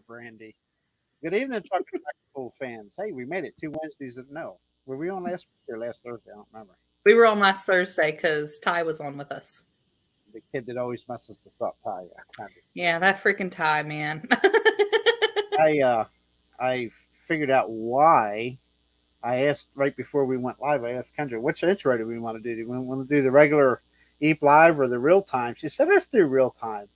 Brandy. Good evening, Truck Pool fans. Hey, we made it 2 Wednesdays. No, were we on last week or last Thursday? I don't remember. We were on last Thursday because Ty was on with us. The kid that always messes us up, Ty. Yeah, that freaking Ty, man. I figured out why. I asked right before we went live. I asked Kendra, which intro do we want to do? Do we want to do the regular EEP live or the real time? She said, let's do real time.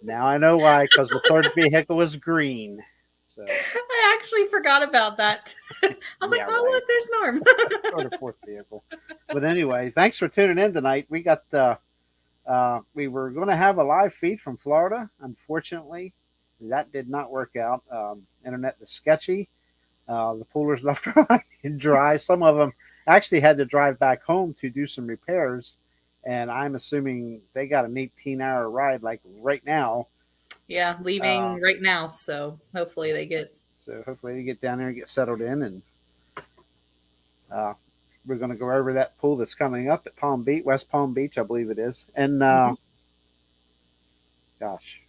Now I know why, because the third vehicle was green. So I actually forgot about that. I was like, oh, right. Look, there's Norm. Or the fourth vehicle. But anyway, thanks for tuning in tonight. We got we were going to have a live feed from Florida. Unfortunately, that did not work out. Internet was sketchy. The poolers left dry. Some of them actually had to drive back home to do some repairs. And I'm assuming they got an 18-hour ride, like right now. Yeah, leaving right now. So hopefully they get. So hopefully they get down there and get settled in, and we're going to go over that pool that's coming up at Palm Beach, West Palm Beach, I believe it is. And gosh,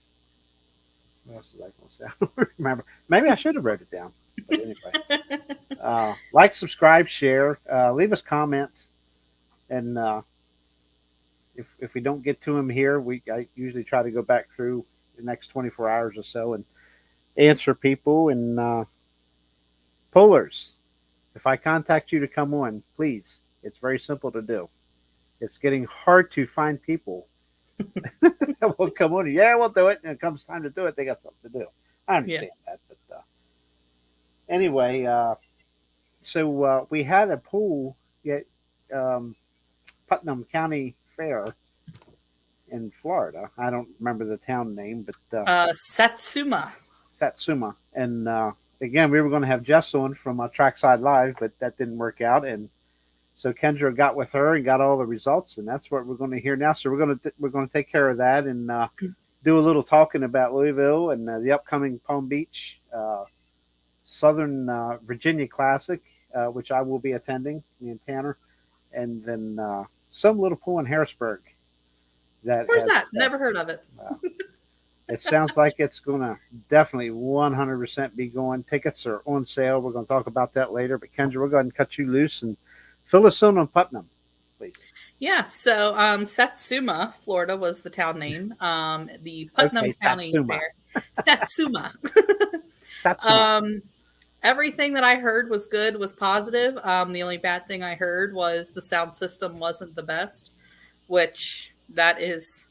what else was I going to say? I don't remember. Maybe I should have wrote it down. But anyway, like, subscribe, share, leave us comments, and. If we don't get to them here, I usually try to go back through the next 24 hours or so and answer people. And pullers, if I contact you to come on, please, it's very simple to do. It's getting hard to find people that will come on. Yeah, we'll do it. And it comes time to do it, they got something to do. I understand that. But anyway, so we had a pool at Putnam County Fair in Florida. I don't remember the town name, but Satsuma. And again, we were going to have Jess on from Trackside Live, but that didn't work out. And so Kendra got with her and got all the results, and that's what we're going to hear now. So we're going to take care of that and do a little talking about Louisville and the upcoming Palm Beach Southern Virginia Classic, which I will be attending, me and Tanner, and then some little pool in Harrisburg. Where's that? Never heard of it. It sounds like it's going to definitely 100% be going. Tickets are on sale. We're going to talk about that later. But Kendra, we'll go ahead and cut you loose and fill us in on Putnam, please. Yeah, so Satsuma, Florida was the town name. The Putnam County Fair. Satsuma. Satsuma. Everything that I heard was good, was positive. The only bad thing I heard was the sound system wasn't the best, which that is,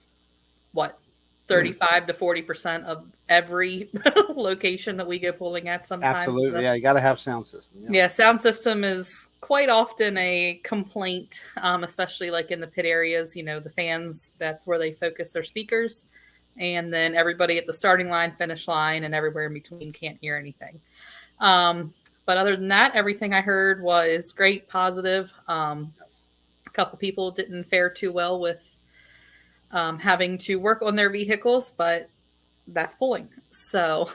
35 to 40% of every location that we go pulling at sometimes. Absolutely, yeah, you got to have sound system. Yeah, sound system is quite often a complaint, especially like in the pit areas. You know, the fans, that's where they focus their speakers. And then everybody at the starting line, finish line, and everywhere in between can't hear anything. But other than that, everything I heard was great, positive. A couple people didn't fare too well with having to work on their vehicles, but that's pulling. So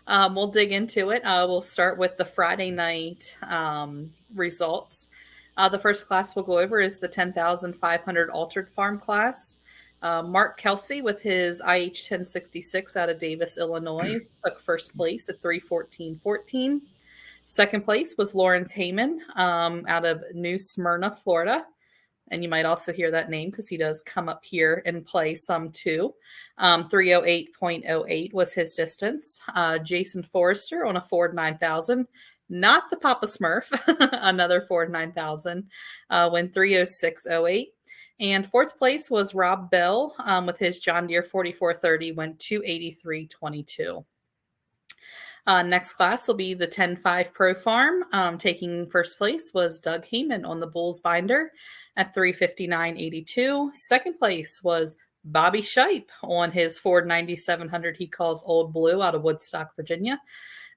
we'll dig into it. We'll start with the Friday night results. The first class we'll go over is the 10,500 altered farm class. Mark Kelsey with his IH 1066 out of Davis, Illinois, took first place at 3:14.14. Second place was Lawrence Heyman out of New Smyrna, Florida. And you might also hear that name because he does come up here and play some too. 3:08.08 was his distance. Jason Forrester on a Ford 9000, not the Papa Smurf, another Ford 9000, went 3:06.08. And fourth place was Rob Bell with his John Deere 4430, went 283.22. Next class will be the 10.5 Pro Farm. Taking first place was Doug Heyman on the Bulls binder at 359.82. Second place was Bobby Shipe on his Ford 9700 he calls Old Blue out of Woodstock, Virginia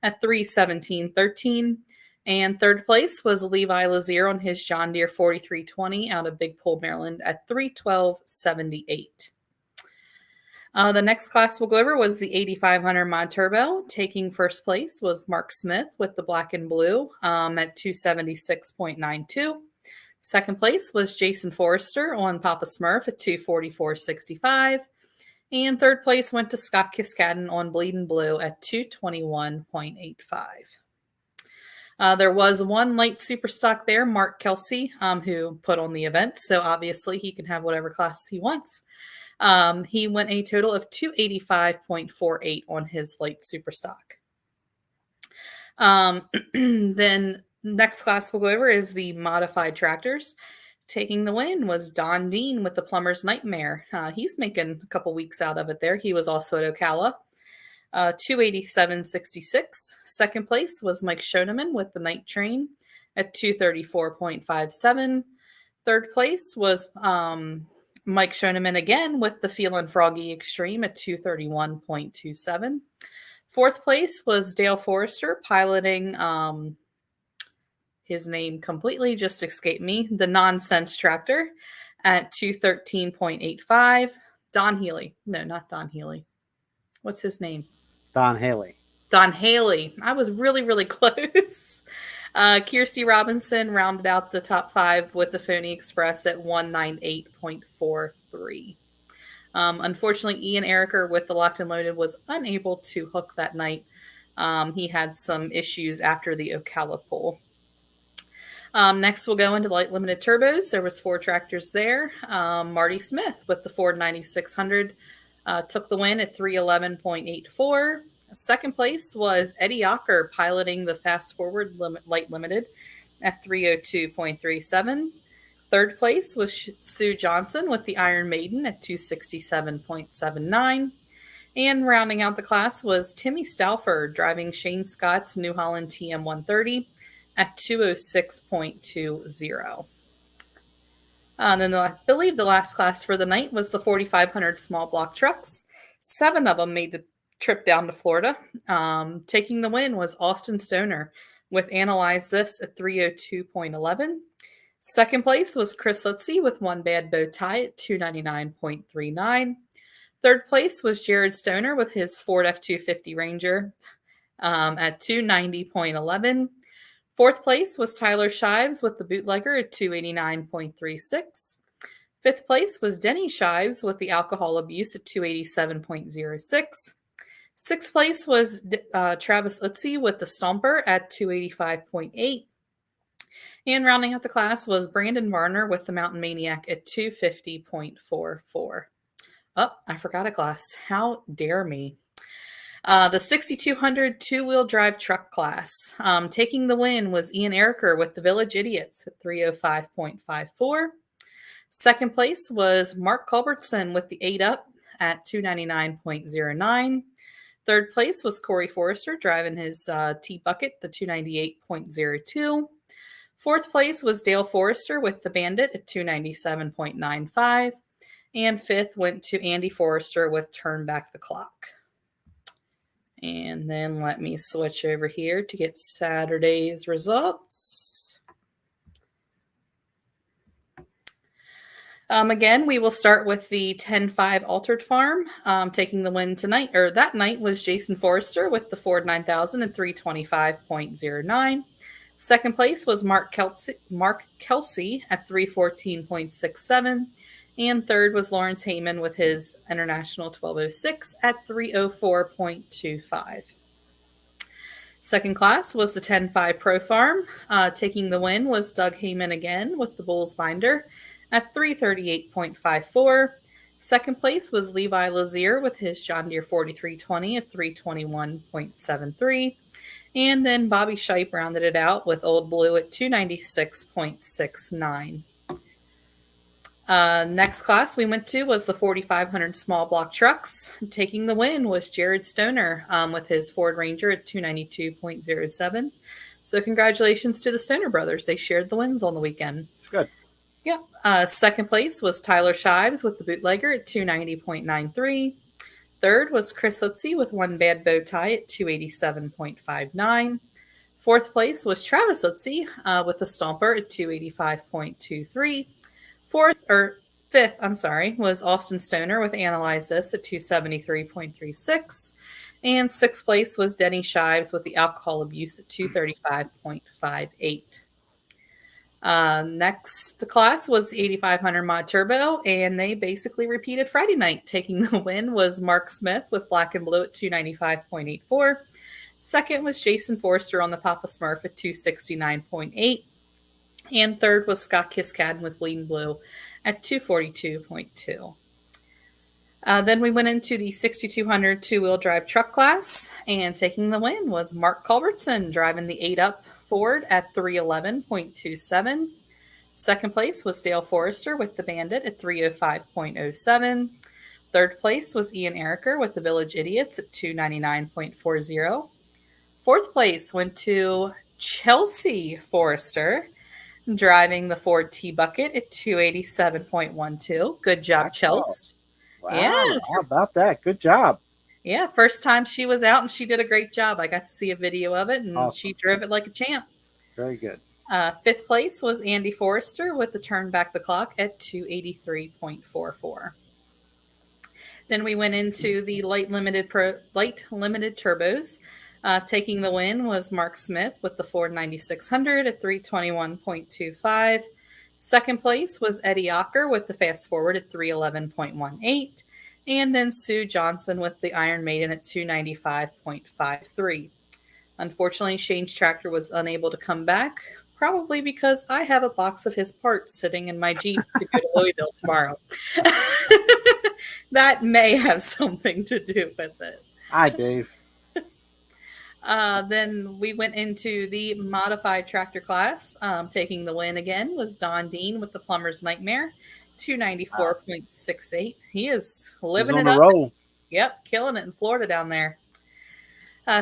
at 317.13. And third place was Levi Lazier on his John Deere 4320 out of Big Pool, Maryland at 312.78. The next class we'll go over was the 8500 Mod Turbo. Taking first place was Mark Smith with the black and blue at 276.92. Second place was Jason Forrester on Papa Smurf at 244.65. And third place went to Scott Kiskaden on Bleeding Blue at 221.85. There was one light super stock there, Mark Kelsey, who put on the event. So obviously he can have whatever class he wants. He went a total of 285.48 on his light super stock. Then next class we'll go over is the modified tractors. Taking the win was Don Dean with the Plumber's Nightmare. He's making a couple weeks out of it there. He was also at Ocala. 287.66. Second place was Mike Schoeneman with the Night Train at 234.57. Third place was Mike Schoeneman again with the Feelin' Froggy Extreme at 231.27. Fourth place was Dale Forrester piloting, his name completely just escaped me, the Nonsense Tractor at 213.85. Don Healy. No, not Don Healy. What's his name? Don Haley. Don Haley. I was really, really close. Kirsty Robinson rounded out the top five with the Phony Express at 198.43. Unfortunately, Ian Ericker with the Locked and Loaded was unable to hook that night. He had some issues after the Ocala pull. Next, we'll go into light limited turbos. There was 4 tractors there. Marty Smith with the Ford 9600 took the win at 311.84. Second place was Eddie Ocker piloting the Fast Forward Light Limited at 302.37. Third place was Sue Johnson with the Iron Maiden at 267.79. And rounding out the class was Timmy Stauffer driving Shane Scott's New Holland TM130 at 206.20. And then I believe the last class for the night was the 4500 small block trucks. 7 of them made the trip down to Florida. Taking the win was Austin Stoner with Analyze This at 302.11. Second place was Chris Lutzy with One Bad Bow Tie at 299.39. Third place was Jared Stoner with his Ford F-250 Ranger at 290.11. Fourth place was Tyler Shives with the Bootlegger at 289.36. Fifth place was Denny Shives with the Alcohol Abuse at 287.06. Sixth place was Travis Utzi with the Stomper at 285.8. And rounding out the class was Brandon Varner with the Mountain Maniac at 250.44. Oh, I forgot a class. How dare me. The 6200 two-wheel drive truck class. Taking the win was Ian Ericker with the Village Idiots at 305.54. Second place was Mark Culbertson with the 8-Up at 299.09. Third place was Corey Forrester driving his T-Bucket, the 298.02. Fourth place was Dale Forrester with the Bandit at 297.95. And fifth went to Andy Forrester with Turn Back the Clock. And then let me switch over here to get Saturday's results. Again, we will start with the 10.5 Altered Farm. Taking the win tonight, or that night, was Jason Forrester with the Ford 9000 at 325.09. Second place was Mark Kelsey at 314.67. And third was Lawrence Heyman with his International 1206 at 304.25. Second class was the 10.5 Pro Farm. Taking the win was Doug Heyman again with the Bulls binder at 338.54. Second place was Levi Lazier with his John Deere 4320 at 321.73. And then Bobby Shipe rounded it out with Old Blue at 296.69. Next class we went to was the 4,500 small block trucks. Taking the win was Jared Stoner with his Ford Ranger at 292.07. So congratulations to the Stoner brothers. They shared the wins on the weekend. It's good. Yep. Second place was Tyler Shives with the Bootlegger at 290.93. Third was Chris Utzi with One Bad Bow Tie at 287.59. Fourth place was Travis Utzi with the Stomper at 285.23. Fifth, was Austin Stoner with Analyze This at 273.36. And sixth place was Denny Shives with the Alcohol Abuse at 235.58. Next class was 8,500 Mod Turbo, and they basically repeated Friday night. Taking the win was Mark Smith with Black and Blue at 295.84. Second was Jason Forrester on the Papa Smurf at 269.8. And third was Scott Kiskadden with Bleeding Blue at 242.2. Then we went into the 6,200 two-wheel drive truck class, and taking the win was Mark Culbertson driving the 8-up Ford at 311.27. Second place was Dale Forrester with the Bandit at 305.07. Third place was Ian Ericker with the Village Idiots at 299.40. Fourth place went to Chelsea Forrester driving the Ford T-Bucket at 287.12. Good job, Chelsea. Wow. Yeah. How about that? Good job. Yeah, first time she was out, and she did a great job. I got to see a video of it, and Awesome. She drove it like a champ. Very good. Fifth place was Andy Forrester with the Turn Back the Clock at 283.44. Then we went into the light limited turbos. Taking the win was Mark Smith with the Ford 9600 at 321.25. Second place was Eddie Ocker with the Fast Forward at 311.18. And then Sue Johnson with the Iron Maiden at 295.53. Unfortunately, Shane's tractor was unable to come back, probably because I have a box of his parts sitting in my Jeep to go to Louisville tomorrow. That may have something to do with it. Hi, Dave. Then we went into the modified tractor class. Taking the win again was Don Dean with the Plumber's Nightmare, 294.68. He is living it up. Roll. Yep, killing it in Florida down there.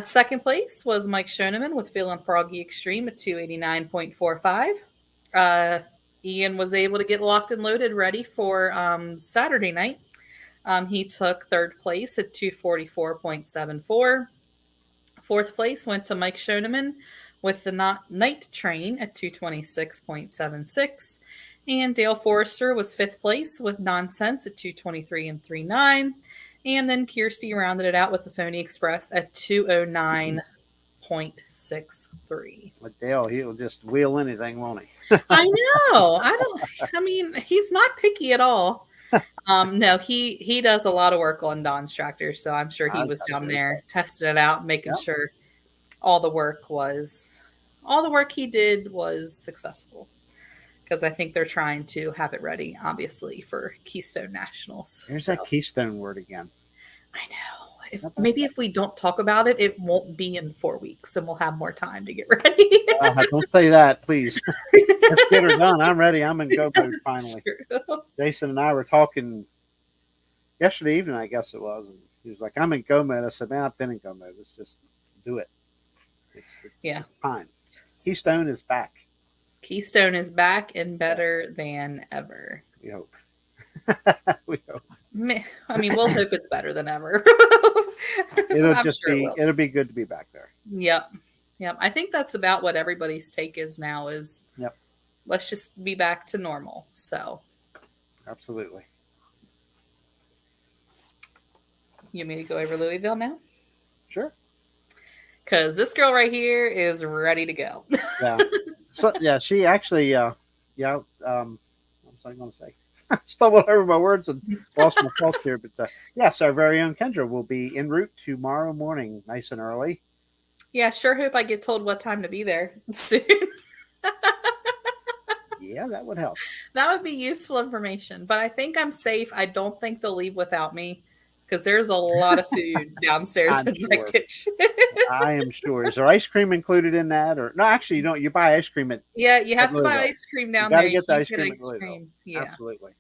Second place was Mike Schoeneman with Feeling Froggy Extreme at 289.45. Ian was able to get locked and loaded ready for Saturday night. He took third place at 244.74. Fourth place went to Mike Schoeneman with the Night Train at 226.76. And Dale Forrester was fifth place with Nonsense at 223.39. And then Kirsty rounded it out with the Phony Express at 209.63. Dale, he'll just wheel anything, won't he? I know. He's not picky at all. No, he does a lot of work on Don's tractor, so I'm sure he was down there testing it out, making sure all the work he did was successful. Because I think they're trying to have it ready, obviously, for Keystone Nationals. There's that Keystone word again. I know. Maybe if we don't talk about it, it won't be in 4 weeks, and we'll have more time to get ready. Don't say that, please. Let's get her done. I'm ready. I'm in go mode finally. Jason and I were talking yesterday evening, I guess it was. And he was like, I'm in go mode. I said, man, I've been in go mode. Let's just do it. It's fine. Keystone is back. Keystone is back and better than ever. We hope. We hope. We'll hope it's better than ever. It'll be good to be back there. Yep. I think that's about what everybody's take is now is let's just be back to normal. So absolutely. You want me to go over Louisville now? Sure. Because this girl right here is ready to go. Yeah. So she actually what was I going to say? Stumbled over my words and lost my thoughts here. But yes, our very own Kendra will be en route tomorrow morning, nice and early. Yeah, sure hope I get told what time to be there soon. Yeah, that would help. That would be useful information. But I think I'm safe. I don't think they'll leave without me because there's a lot of food downstairs in the kitchen. I am sure. Is there ice cream included in that? Or no, actually, you don't. You buy ice cream at you have to buy ice cream down there. You got to get the ice cream. Yeah, absolutely.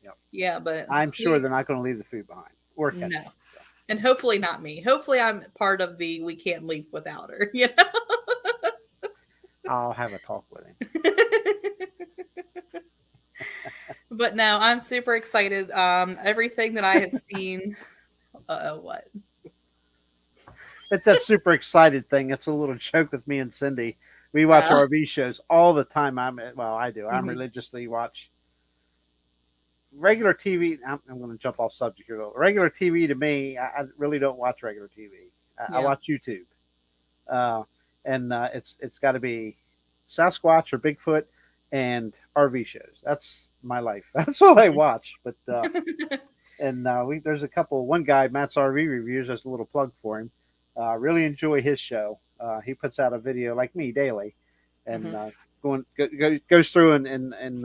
Yep. Yeah, but I'm sure they're not going to leave the food behind or catch no. it. So. And hopefully not me. Hopefully I'm part of the we can't leave without her, you know? I'll have a talk with him. But no, I'm super excited. Everything that I had seen. What? It's that super excited thing. It's a little joke with me and Cindy. We watch Uh, RV shows all the time. I do. I'm mhm. religiously watch regular TV. I'm going to jump off subject here. Though. Regular TV to me, I really don't watch regular TV. I Yeah. watch YouTube, uh, and it's got to be Sasquatch or Bigfoot and RV shows. That's my life. That's all I watch. But there's a couple. One guy, Matt's RV Reviews. There's a little plug for him. Really enjoy his show. He puts out a video like me daily, and Mhm. goes through and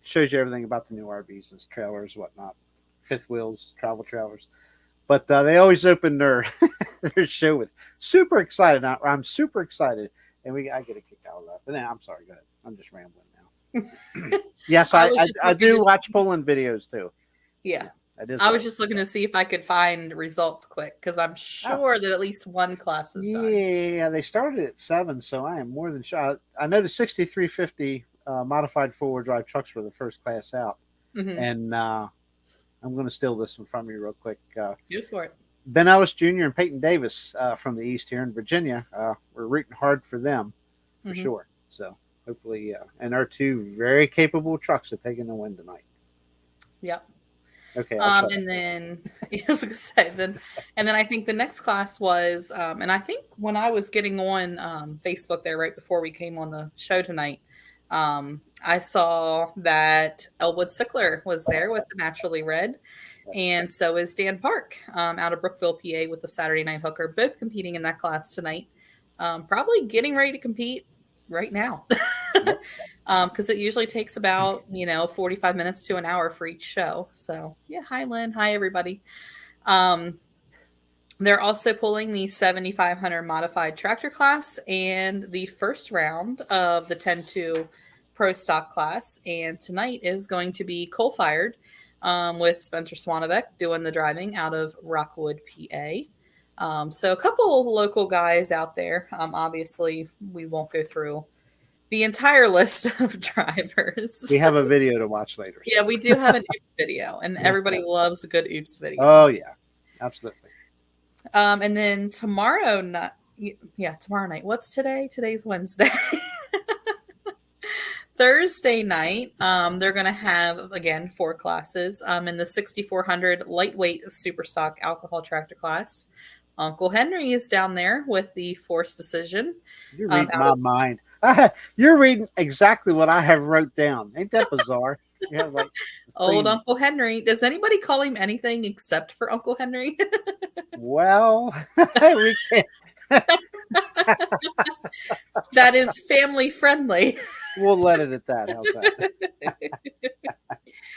shows you everything about the new RVs and trailers, whatnot, fifth wheels, travel trailers. But they always open their their show with super excited. I'm super excited, and I get a kick out of that. But I'm sorry. Go ahead. I'm just rambling now. Yes, I was just I looking do to watch pulling videos too. yeah. That is I was awesome. just looking to see if I could find results quick because I'm Oh, sure that at least one class is done. yeah, they started at 7, so I am more than sure. I know the 6350 modified four-wheel drive trucks were the first class out, Hmm. and I'm going to steal this one from you real quick. Go for it. Ben Ellis Jr. and Peyton Davis from the East here in Virginia. We're rooting hard for them for Hmm. sure. So hopefully, and our two very capable trucks are taking the win tonight. Yep. Okay, I'll shut And up. then I was gonna say then I think the next class was and I think when I was getting on Facebook there right before we came on the show tonight, I saw that Elwood Sickler was there with the Naturally Red, and so is Dan Park out of Brookville, PA, with the Saturday Night Hooker, both competing in that class tonight. Probably getting ready to compete right now. Yep. Because it usually takes about 45 minutes to an hour for each show. So yeah, hi Lynn, hi everybody. Um, they're also pulling the 7500 modified tractor class and the first round of the 10-2 pro stock class. And tonight is going to be coal fired with Spencer Swanbeck doing the driving out of Rockwood, PA. So a couple local guys out there. Obviously, we won't go through the entire list of We drivers. have a video to watch later. Yeah, So. we do have an oops video, and Yeah. everybody loves a good oops video. Oh yeah, absolutely. And then tomorrow night, yeah, tomorrow night. What's today? Today's Wednesday. Thursday night, they're going to have again 4 classes. In the 6400 lightweight superstock alcohol tractor class, Uncle Henry is down there with the forced decision. You're reading Out my of mind. You're reading exactly what I have wrote down. Ain't that bizarre? You have like the old same. Uncle Henry. Does anybody call him anything except for Uncle Henry? Well, we can't. That is family friendly. We'll let it at that. How's that?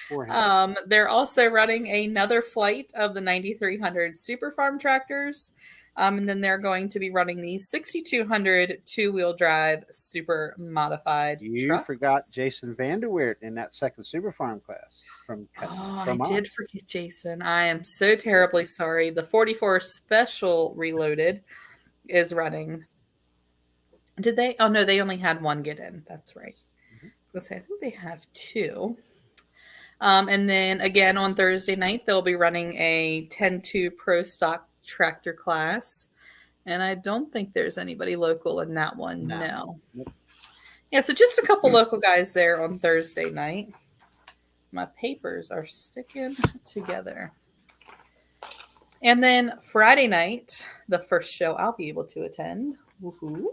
Poor Henry. They're also running another flight of the 9300 Super Farm tractors. And then they're going to be running the 6200 two-wheel drive super modified You forgot trucks. Jason Vanderweert in that second Super Farm class from Oh, I Vermont. did forget Jason. I am so terribly sorry. The 44 Special Reloaded is running. Did they? Oh, no, they only had one get in. That's right. Mhm. I was going to say, I think they have 2. And then again on Thursday night, they'll be running a 10-2 Pro Stock Tractor class. And I don't think there's anybody local in that one. No. No. Nope. Yeah, so just a couple local guys there on Thursday night. My papers are sticking together. And then Friday night, the first show I'll be able to attend. Woohoo.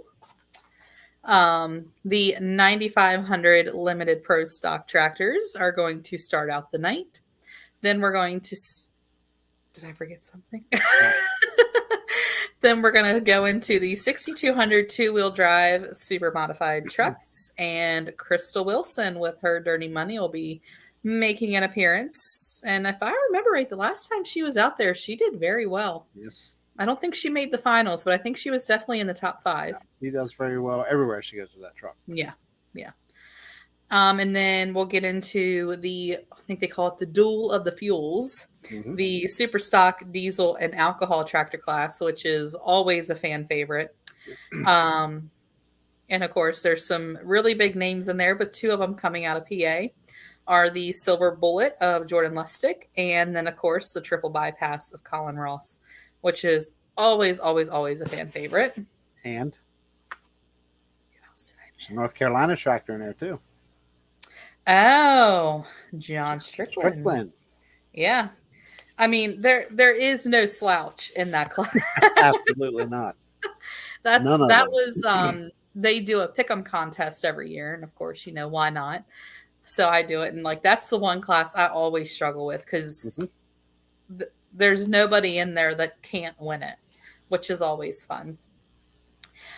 The 9500 limited pro stock tractors are going to start out the night. Then we're going to. Did I forget something? No. Then we're going to go into the 6200 two-wheel drive super modified trucks, and Crystal Wilson with her Dirty Money will be making an appearance. And if I remember right, the last time she was out there, she did very well. Yes. I don't think she made the finals, but I think she was definitely in the top 5. He does very well everywhere she goes with that truck. Yeah, yeah. And then we'll get into I think they call it the Duel of the Fuels, Mm-hmm. the super stock diesel and alcohol tractor class, which is always a fan favorite. Um, and of course, there's some really big names in there, but two of them coming out of PA are the Silver Bullet of Jordan Lustig, and then, of course, the Triple Bypass of Colin Ross, which is always, always, always a fan favorite. And Who else did I miss? North Carolina tractor in there too. Oh, John Strickland. Strickland. Yeah. I mean, there is no slouch in that class. Absolutely not. None of That them. was they do a pick'em contest every year, and of course, why not? So I do it, and like that's the one class I always struggle with because there's nobody in there that can't win it, which is always fun.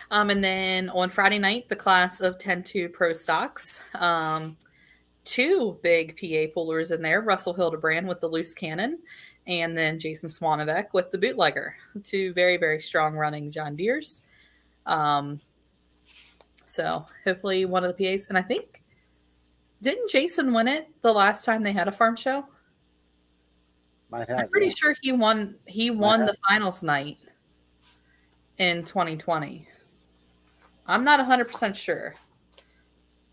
And then on Friday night, the class of 10-2 Pro Stocks. Two big PA pullers in there, Russell Hildebrand with the loose cannon, and then Jason Swanovec with the bootlegger. Two very, very strong running John Deeres. So hopefully one of the PAs, and I think, didn't Jason win it the last time they had a farm show? Might have, I'm pretty sure he won the finals night in 2020. I'm not 100% sure,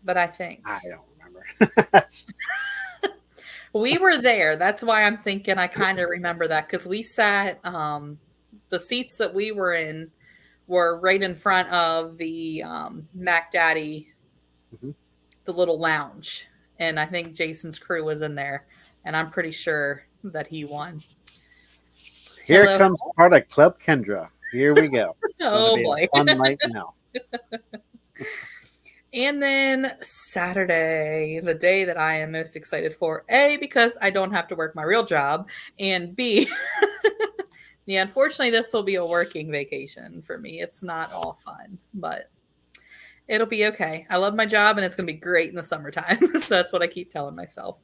but I think. I don't remember. We were there. That's why I'm thinking I kind of remember that because we sat, the seats that we were in were right in front of the Mac Daddy, the little lounge. And I think Jason's crew was in there. And I'm pretty sure that he won. Here comes part of Klub Kendra. Here we go. Oh, boy. Fun night now. And then Saturday, the day that I am most excited for, A, because I don't have to work my real job, and B, yeah, unfortunately, this will be a working vacation for me. It's not all fun, but it'll be okay. I love my job, and it's going to be great in the summertime. So that's what I keep telling myself.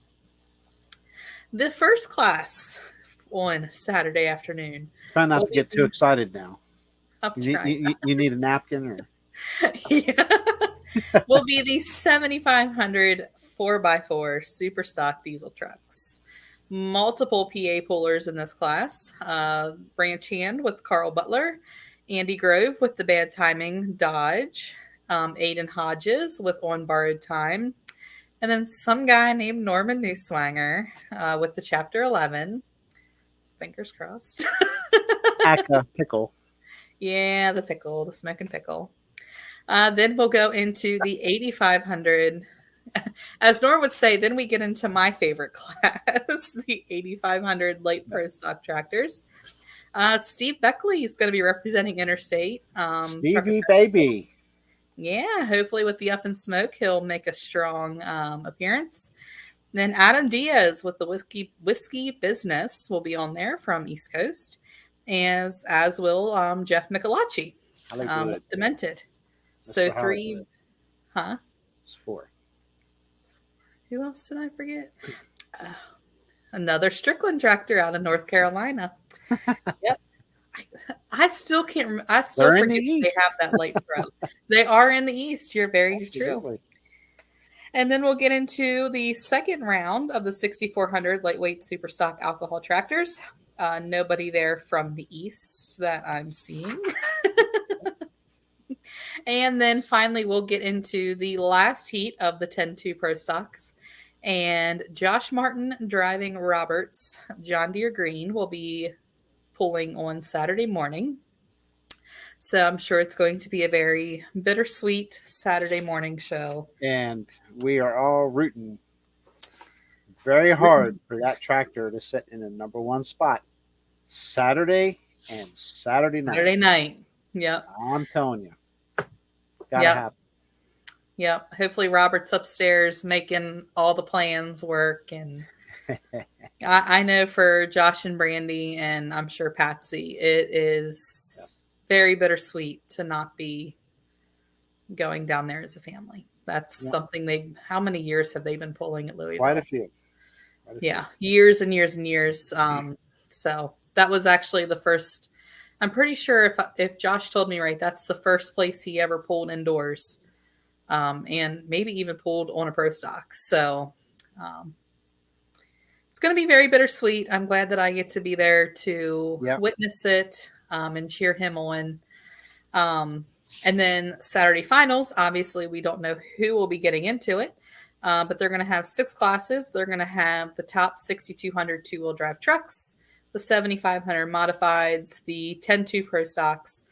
The first class on Saturday afternoon. Try not to get too excited now. You need a napkin or? Yeah. Will be the 7,500 4x4 super stock diesel trucks. Multiple PA pullers in this class. Branch Hand with Carl Butler, Andy Grove with the Bad Timing Dodge, Aiden Hodges with On Borrowed Time, and then some guy named Norman Newswanger with the Chapter 11. Fingers crossed. Aka pickle. Yeah, the pickle, the smoking pickle. Then we'll go into the 8,500. As Norm would say, then we get into my favorite class, the 8,500 light pro stock tractors. Steve Beckley is going to be representing Interstate. Stevie baby. Yeah, hopefully with the Up in Smoke, he'll make a strong appearance. Then Adam Diaz with the Whiskey Business will be on there from East Coast, as will Jeff Michelacci with Demented. So three, huh? It's four. Who else did I forget? Another Strickland tractor out of North Carolina. Yep. I still can't. I still forget they have that light pro. They are in the East. You're very true. And then we'll get into the second round of the 6,400 lightweight super stock alcohol tractors. Nobody there from the East that I'm seeing. And then finally, we'll get into the last heat of the 10-2 Pro Stocks. And Josh Martin driving Roberts, John Deere Green, will be pulling on Saturday morning. So I'm sure it's going to be a very bittersweet Saturday morning show. And we are all rooting very hard for that tractor to sit in the number one spot Saturday and Saturday night. Saturday night. Yep. I'm telling you. Gotta happen. Yep. Hopefully Robert's upstairs making all the plans work. And I know for Josh and Brandy, and I'm sure Patsy, it is very bittersweet to not be going down there as a family. That's something how many years have they been pulling at Louisville? Quite a few. Years and years and years. So that was actually the first. I'm pretty sure if Josh told me right, that's the first place he ever pulled indoors and maybe even pulled on a pro stock. So um, it's going to be very bittersweet. I'm glad that I get to be there to Yep. witness it and cheer him on. Um, and then Saturday finals, obviously, we don't know who will be getting into it, but they're going to have 6 classes. They're going to have the top 6,200 two-wheel drive trucks, the 7,500 modifieds, the 10-2 pro stocks,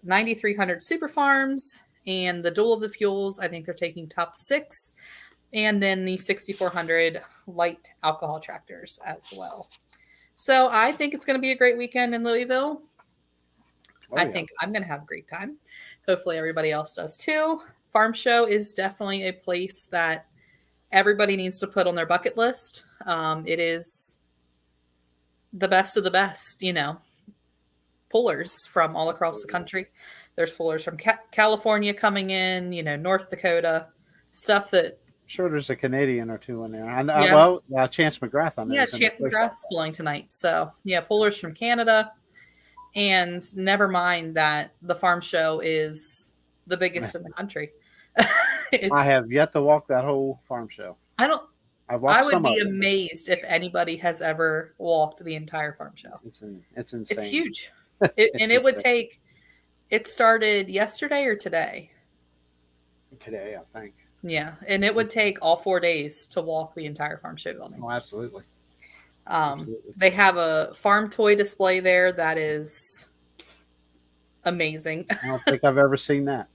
9,300 super farms, and the duel of the fuels. I think they're taking top 6, and then the 6,400 light alcohol tractors as well. So I think it's going to be a great weekend in Louisville. I think I'm going to have a great time. Hopefully everybody else does too. Farm Show is definitely a place that everybody needs to put on their bucket list. It is the best of the best, pullers from all across the country. There's pullers from California coming in, North Dakota, stuff that. Sure, there's a Canadian or two in there. Yeah. Well, Chance McGrath on there. Yeah, Chance McGrath's pulling tonight. So, yeah, pullers from Canada. And never mind that the Farm Show is the biggest in the country. I have yet to walk that whole Farm Show. I would be amazed if anybody has ever walked the entire Farm Show. It's insane. It's huge. It would take. It started yesterday or today. Today, I think. Yeah, and it would take all 4 days to walk the entire Farm Show building. Oh, absolutely. They have a farm toy display there that is amazing. I don't think I've ever seen that.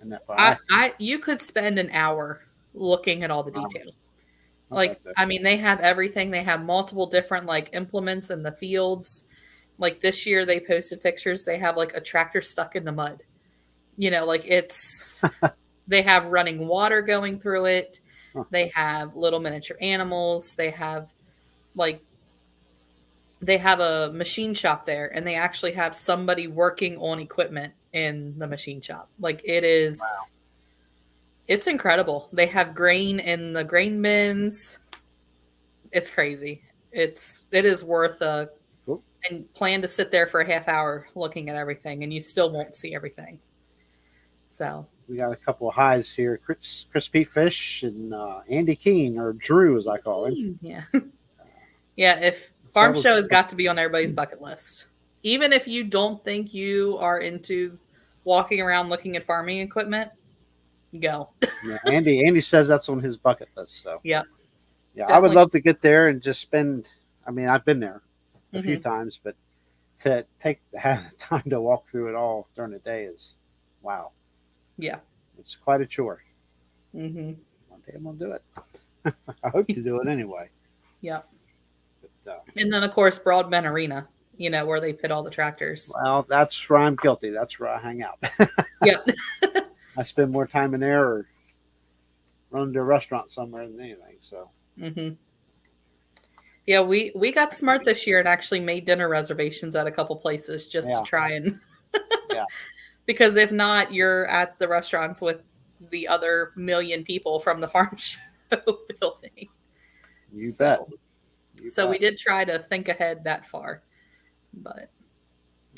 In that you could spend an hour looking at all the detail. Wow. They have everything. They have multiple different implements in the fields. Like this year they posted pictures. They have a tractor stuck in the mud. It's they have running water going through it. Huh. They have little miniature animals. They have a machine shop there, and they actually have somebody working on equipment in the machine shop. It is, wow. It's incredible. They have grain in the grain bins. It's crazy. It is worth and plan to sit there for a half hour looking at everything, and you still won't see everything. So we got a couple of highs here: Crispy Fish and Andy Keene, or Drew, as I call him. Yeah. Yeah, if Farm Show has got to be on everybody's bucket list. Even if you don't think you are into walking around looking at farming equipment, go. Yeah, Andy says that's on his bucket list. So yeah, definitely. I would love to get there and just spend. I've been there a few times, but to have the time to walk through it all during the day is wow. Yeah, it's quite a chore. One day I'm gonna do it. I hope to do it anyway. Yeah. And then, of course, Broadbent Arena, where they pit all the tractors. Well, that's where I'm guilty. That's where I hang out. Yeah. I spend more time in there or run to a restaurant somewhere than anything. So. Yeah, we got smart this year and actually made dinner reservations at a couple places just to try and. Yeah. Because if not, you're at the restaurants with the other million people from the Farm Show building. You bet. So we did try to think ahead that far, but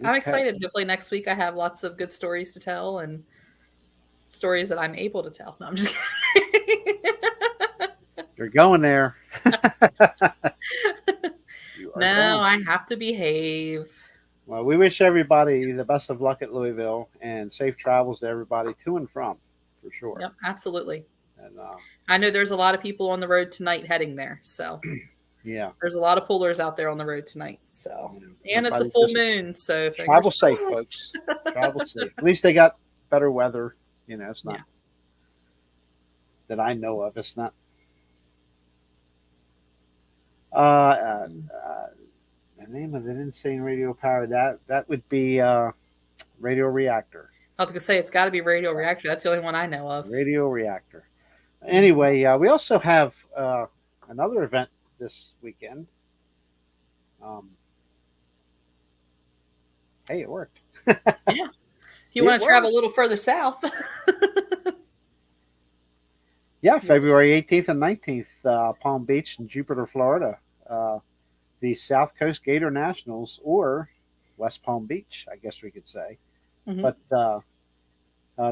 I'm excited. Hopefully next week I have lots of good stories to tell and stories that I'm able to tell. No, I'm just kidding. You're going there. I have to behave. Well, we wish everybody the best of luck at Louisville and safe travels to everybody to and from, for sure. Yep, absolutely. And I know there's a lot of people on the road tonight heading there, so. Yeah, there's a lot of pullers out there on the road tonight. So, and it's a full moon, so travel safe, folks. Travel safe. At least they got better weather. It's not that I know of. It's not. The name of an insane radio power that would be Radio Reactor. I was gonna say it's got to be Radio Reactor. That's the only one I know of. Radio Reactor. Anyway, we also have another event this weekend. Hey, it worked. Yeah. If you want to travel a little further south. Yeah, February 18th and 19th, Palm Beach and Jupiter, Florida. The South Coast Gator Nationals, or West Palm Beach, I guess we could say. But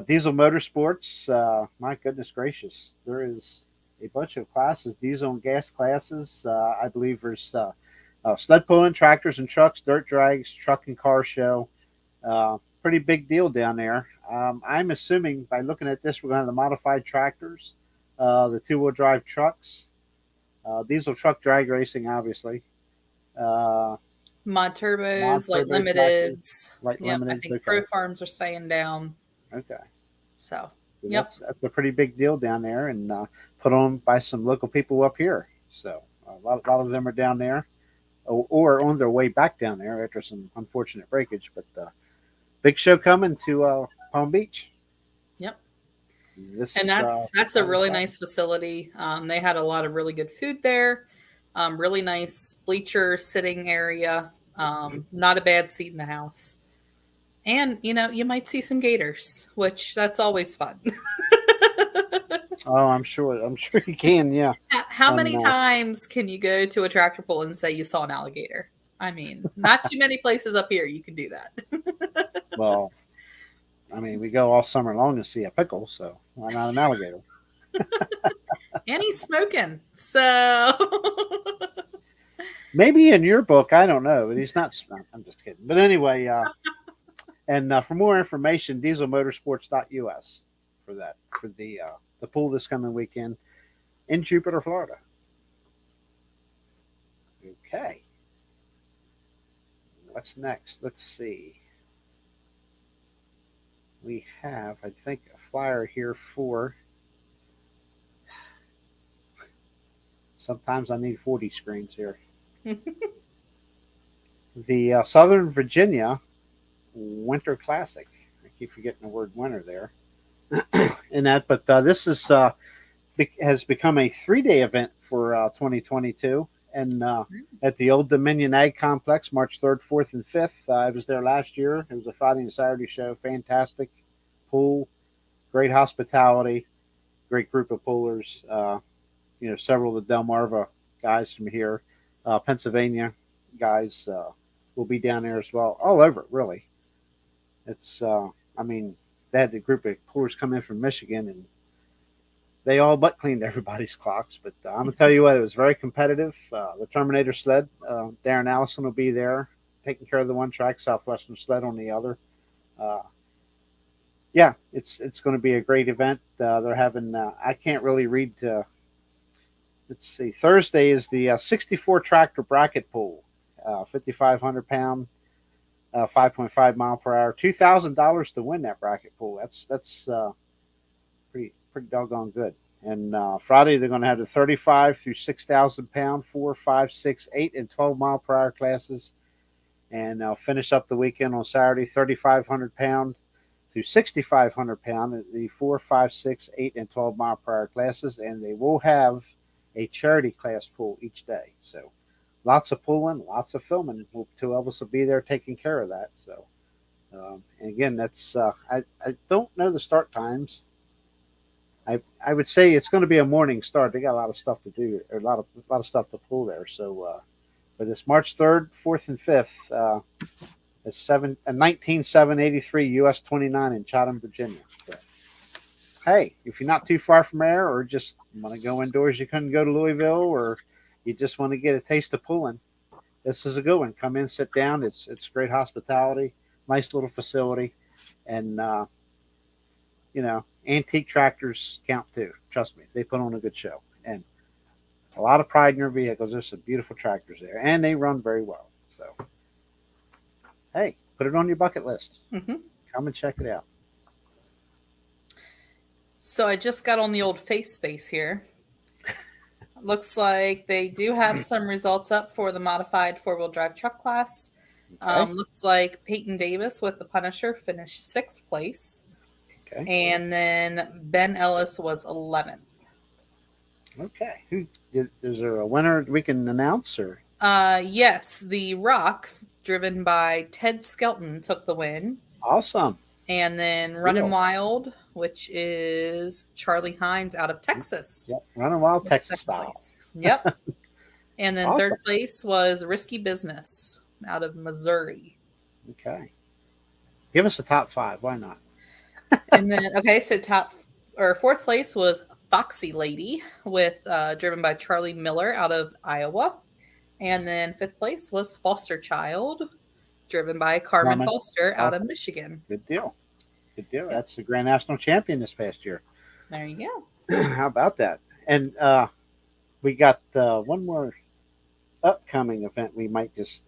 Diesel Motorsports. My goodness gracious, there is a bunch of classes, diesel and gas classes. I believe there's sled pulling, tractors and trucks, dirt drags, truck and car show. Pretty big deal down there. I'm assuming by looking at this, we're going to have the modified tractors, the two-wheel drive trucks, diesel truck drag racing, obviously. Uh, Mod Mod turbos, light turbo tractors, limiteds. light Yep, I limiteds. think Okay, pro farms are staying down. okay. So, So yep. that's a pretty big deal down there, and put on by some local people up here. So a lot of them are down there, or on their way back down there after some unfortunate breakage. But big show coming to Palm Beach. Yep. And This that's a really nice facility. They had a lot of really good food there. Really nice bleacher sitting area. Not a bad seat in the house. And you might see some gators, which that's always fun. Oh, I'm sure. I'm sure you can. Yeah. How And many times can you go to a tractor pull and say you saw an alligator? I mean, not too many places up here you can do that. well, I mean, we go all summer long to see a pickle, so why not an alligator? And he's smoking. So Maybe in your book, I don't know, but he's not. I'm just kidding. But anyway, and for more information, dieselmotorsports.us for that for the pool this coming weekend in Jupiter, Florida. Okay, what's next? Let's see. We have, I think, a flyer here for. Sometimes I need 40 screens here. The Southern Virginia Winter Classic. I keep forgetting the word winter there. In that, but this is has become a 3-day event for 2022, and at the Old Dominion Ag Complex, March 3rd, 4th, and 5th. I was there last year. It was a Friday and Saturday show. Fantastic pool, great hospitality, great group of pullers. Several of the Delmarva guys from here, Pennsylvania guys will be down there as well. All over, really. It's, I mean, they had a group of pullers come in from Michigan, and they all but cleaned everybody's clocks. But I'm gonna tell you what, it was very competitive. The Terminator sled, Darren Allison will be there, taking care of the one track, Southwestern sled on the other. Uh, yeah, it's going to be a great event. They're having, I can't really read. Let's see. Thursday is the 64 tractor bracket pool, 5,500 pound, 5.5 mile per hour, $2,000 to win that bracket pool. That's pretty doggone good. And Friday they're going to have the 35 through 6,000 pound, 4, 5, 6, 8, and 12 mile per hour classes, and they'll finish up the weekend on Saturday, 3,500 pound through 6,500 pound at the 4, 5, 6, 8, and 12 mile per hour classes, and they will have a charity class pool each day. So lots of pulling, lots of filming. Two of us will be there taking care of that. So, and again, that's I don't know the start times. I would say it's going to be a morning start. They got a lot of stuff to do, or a lot of stuff to pull there. So, but it's March 3rd, 4th, and 5th. It's 19,783 US 29 in Chatham, Virginia. So, hey, if you're not too far from there, or just want to go indoors, you couldn't go to Louisville, or you just want to get a taste of pulling, this is a good one. Come in, sit down. It's great hospitality, nice little facility, and antique tractors count too. Trust me, they put on a good show, and a lot of pride in their vehicles. There's some beautiful tractors there, and they run very well. So, hey, put it on your bucket list. Mm-hmm. Come and check it out. So I just got on the old face space here. Looks like they do have some results up for the modified 4-wheel drive truck class. Okay. Looks like Peyton Davis with the Punisher finished 6th place. Okay. And then Ben Ellis was 11th. Okay. Is there a winner we can announce, or? Yes, the Rock, driven by Ted Skelton, took the win. Awesome. And then Running Wild, which is Charlie Hines out of Texas. Yep. Running Wild, Texas style. Yep. And then Awesome. 3rd place was Risky Business out of Missouri. Okay. Give us a top 5. Why not? And then, okay, so top or fourth place was Foxy Lady with driven by Charlie Miller out of Iowa. And then fifth place was Foster Child, driven by Carmen Norman Foster out of Foster. Michigan. Good deal. Good deal. Yep. That's the Grand National Champion this past year. There you go. How about that? And we got one more upcoming event we might just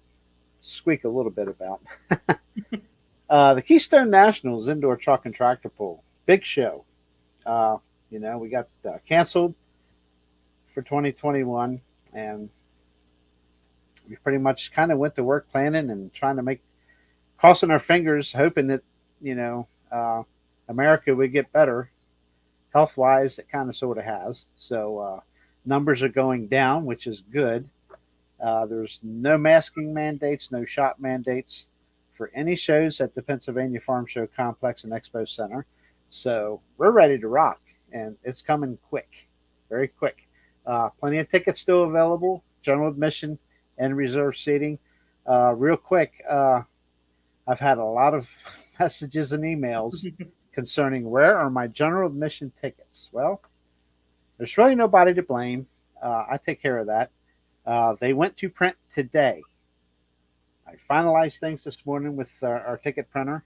squeak a little bit about. The Keystone Nationals indoor truck and tractor pull. Big show. We got canceled for 2021, and we pretty much kind of went to work planning and trying to crossing our fingers, hoping that America would get better health wise. It kind of sort of has. So numbers are going down, which is good. There's no masking mandates, no shot mandates for any shows at the Pennsylvania Farm Show Complex and Expo Center. So we're ready to rock, and it's coming quick, very quick. Plenty of tickets still available, general admission and reserve seating. Real quick, I've had a lot of messages and emails concerning where are my general admission tickets. Well, there's really nobody to blame. I take care of that. They went to print today. I finalized things this morning with our ticket printer,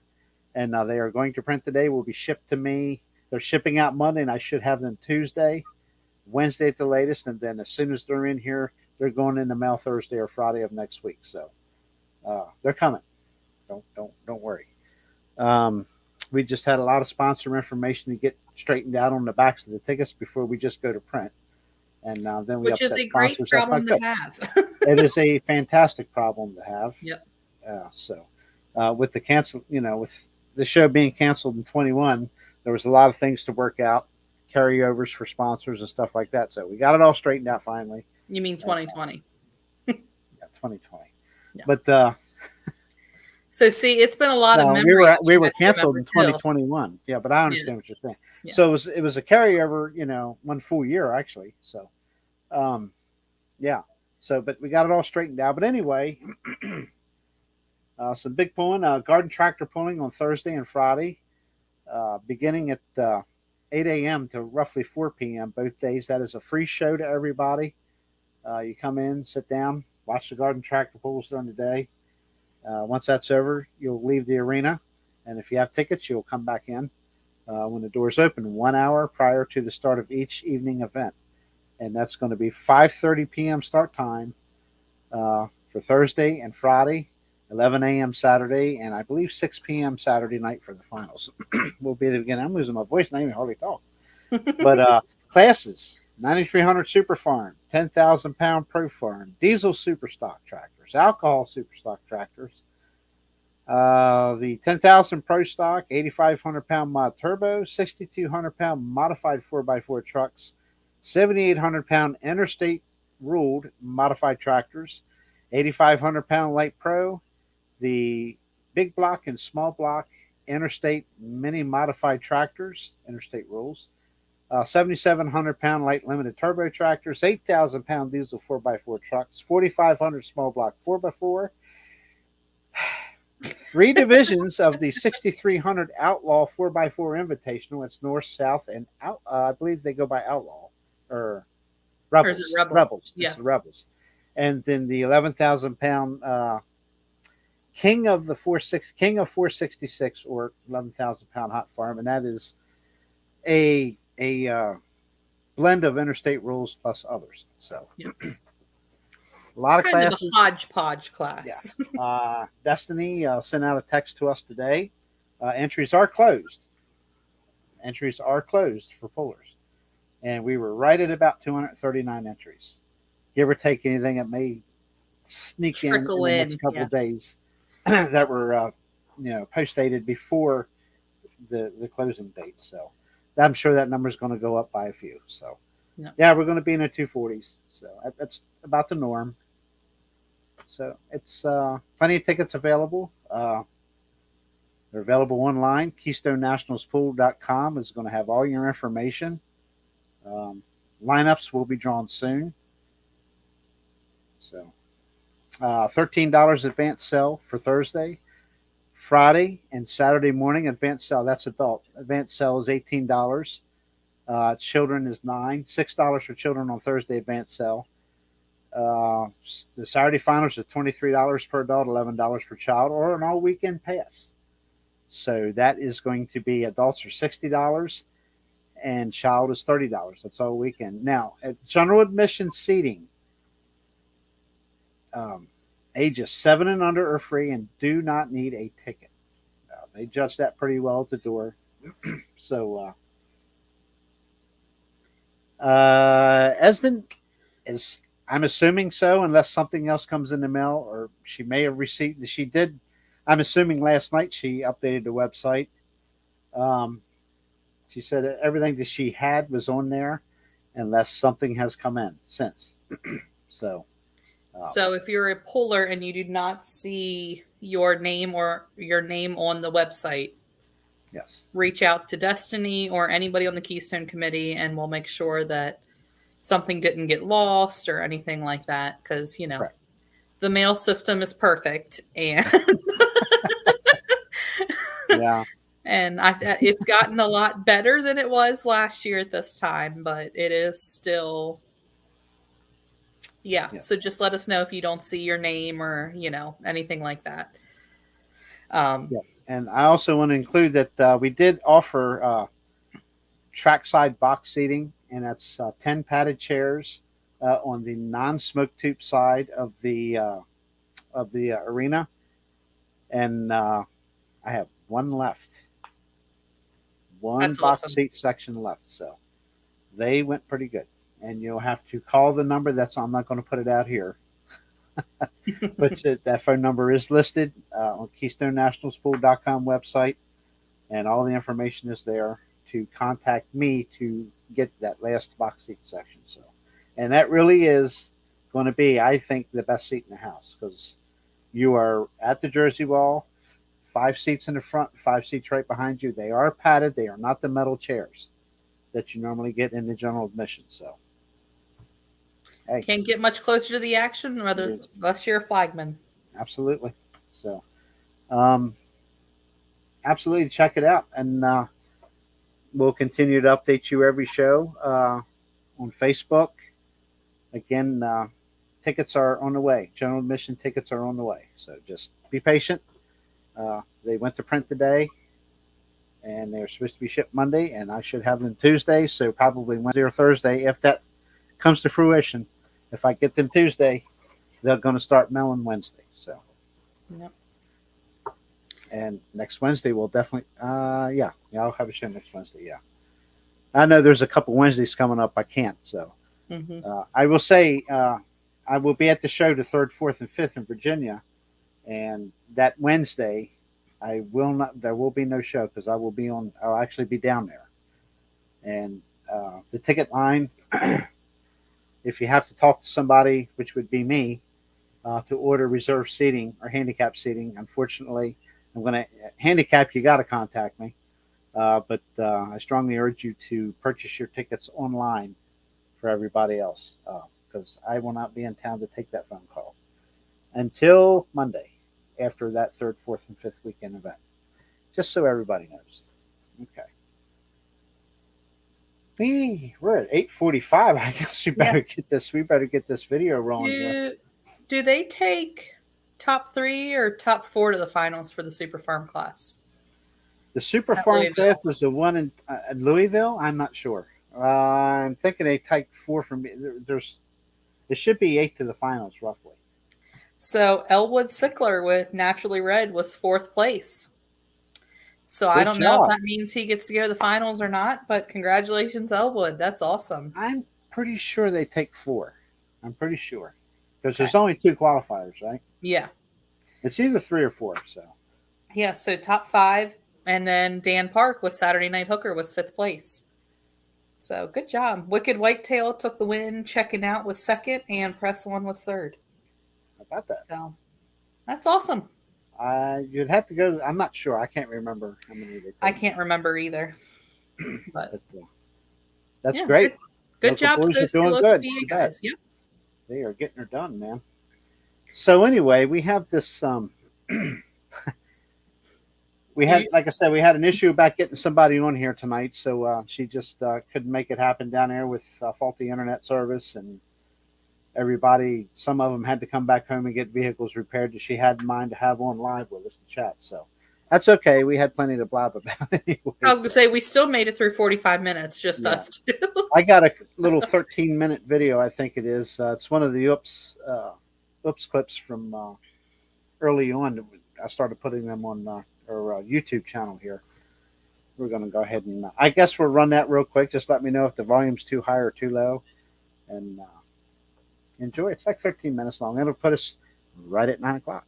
and they are going to print today. Will be shipped to me. They're shipping out Monday, and I should have them Tuesday, Wednesday at the latest, and then as soon as they're in here, they're going in the mail Thursday or Friday of next week. So they're coming. Don't worry. We just had a lot of sponsor information to get straightened out on the backs of the tickets before we just go to print. And then we Which is upset a great sponsors. problem to have. It is a fantastic problem to have. Yep. With the cancel, with the show being canceled in 21, there was a lot of things to work out, carryovers for sponsors and stuff like that. So we got it all straightened out finally. You mean 2020? Yeah, 2020. Yeah. But so see, it's been a lot of memory. We were canceled in 2021. Yeah, but I understand what you're saying. Yeah. So it was a carryover, one full year actually. So, yeah. So, but we got it all straightened out. But anyway, some big pulling, garden tractor pulling on Thursday and Friday, beginning at 8 a.m. to roughly 4 p.m. both days. That is a free show to everybody. You come in, sit down, watch the garden tractor pulls during the day. Once that's over, you'll leave the arena, and if you have tickets, you'll come back in when the doors open 1 hour prior to the start of each evening event, and that's going to be 5:30 p.m. start time for Thursday and Friday, 11 a.m. Saturday, and I believe 6 p.m. Saturday night for the finals. We'll be there again. I'm losing my voice, and I even hardly talk. But classes: 9,300 Super Farm, 10,000 pound Pro Farm, diesel super stock tractors, alcohol super stock tractors, the 10,000 Pro Stock, 8,500 pound mod turbo, 6,200 pound modified 4x4 trucks, 7,800 pound interstate ruled modified tractors, 8,500 pound light pro, the big block and small block interstate mini modified tractors, interstate rules, 7,700 pound light limited turbo tractors, 8,000 pound diesel 4x4 trucks, 4,500 small block 4x4, 3 divisions of the 6,300 Outlaw 4x4 Invitational. It's north, south, and out. I believe they go by Outlaw or Rebels. Or is it Rebels. Yeah. It's the Rebels. And then the 11,000 pound King of 466 or 11,000 pound hot farm, and that is a blend of interstate rules plus others. So. Yep. A lot it's of kind classes. Of a hodgepodge class. Yeah. Destiny sent out a text to us today. Entries are closed. Entries are closed for pullers. And we were right at about 239 entries. Give or take anything that may sneak in the next couple of days that were post-dated before the closing date. So I'm sure that number is going to go up by a few. So yeah, we're going to be in the 240s. So that's about the norm. So it's plenty of tickets available. They're available online. KeystoneNationalsPool.com is going to have all your information. Lineups will be drawn soon. So $13 advance sale for Thursday, Friday and Saturday morning advanced sale. That's adult. Advanced sale is $18. Children is $6 for children on Thursday advanced sale. The Saturday finals are $23 per adult, $11 per child, or an all weekend pass. So that is going to be adults are $60 and child is $30. That's all weekend. Now at general admission seating, ages 7 and under are free and do not need a ticket. They judge that pretty well at the door. So Esden is, I'm assuming so, unless something else comes in the mail, or she may have received. She did. I'm assuming last night she updated the website. She said that everything that she had was on there, unless something has come in since. So. So if you're a puller and you do not see your name or your name on the website, yes, reach out to Destiny or anybody on the Keystone Committee, and we'll make sure that something didn't get lost or anything like that. Because correct. The mail system is perfect, and Yeah, and it's gotten a lot better than it was last year at this time, but it is still. Yeah. So just let us know if you don't see your name or, anything like that. Yeah. And I also want to include that we did offer trackside box seating, and that's 10 padded chairs on the non-smoke tube side of the arena. And I have one left. One That's box awesome. seat section left. So they went pretty good. And you'll have to call the number. I'm not going to put it out here. But that phone number is listed on KeystoneNationalsPool.com website, and all the information is there to contact me to get that last box seat section. So, and that really is going to be, I think, the best seat in the house, because you are at the jersey wall, 5 seats in the front, 5 seats right behind you. They are padded. They are not the metal chairs that you normally get in the general admission. So. Hey, can't get much closer to the action unless you're a flagman. Absolutely. So, absolutely check it out, and we'll continue to update you every show on Facebook. Again, tickets are on the way. General admission tickets are on the way. So just be patient. They went to print today, and they're supposed to be shipped Monday, and I should have them Tuesday. So probably Wednesday or Thursday, if that comes to fruition. If I get them Tuesday, they're going to start mailing Wednesday. So, yep. And next Wednesday we'll definitely, yeah, I'll have a show next Wednesday. Yeah, I know there's a couple Wednesdays coming up. I can't. So, I will say I will be at the show the 3rd, 4th, and 5th in Virginia, and that Wednesday I will not. There will be no show because I will be on. I'll actually be down there, and the ticket line. If you have to talk to somebody, which would be me, to order reserved seating or handicap seating, unfortunately, I'm going to handicap. You got to contact me, but I strongly urge you to purchase your tickets online for everybody else, because I will not be in town to take that phone call until Monday, after that 3rd, 4th, and 5th weekend event. Just so everybody knows. Okay. We're at 8:45. I guess we better get this. We better get this video rolling. Do they take top 3 or top 4 to the finals for the Super Farm class? The Super Farm class was the one in Louisville. I'm not sure. I'm thinking they take 4 from me. It should be 8 to the finals roughly. So Elwood Sickler with Naturally Red was 4th place. So Good I don't job. know if that means he gets to go to the finals or not, but congratulations, Elwood. That's awesome. I'm pretty sure they take 4. I'm pretty sure. Because there's only 2 qualifiers, right? Yeah. It's either 3 or 4. So. Yeah, so top 5. And then Dan Park with Saturday Night Hooker was 5th place. So good job. Wicked Whitetail took the win. Checking Out was 2nd, and Press One was 3rd. How about that? So that's awesome. You'd have to go. I'm not sure. I can't remember how many they take. I can't remember either. But that's great. Good job to those 2 local PA guys. Yep. They are getting her done, man. So anyway, we have this we had, like I Oops. said, we had an issue about getting somebody on here tonight, so she just couldn't make it happen down there with faulty internet service, and everybody. Some of them had to come back home and get vehicles repaired that she had in mind to have on live with us to chat. So that's okay. We had plenty to blab about anyway. I was gonna So, say we still made it through 45 minutes, just yeah, us two. I got a little 13-minute video. I think it is. It's one of the oops clips from early on. I started putting them on our YouTube channel here. We're going to go ahead and I guess we'll run that real quick. Just let me know if the volume's too high or too low, and enjoy. It's like 13 minutes long. It'll put us right at 9 o'clock.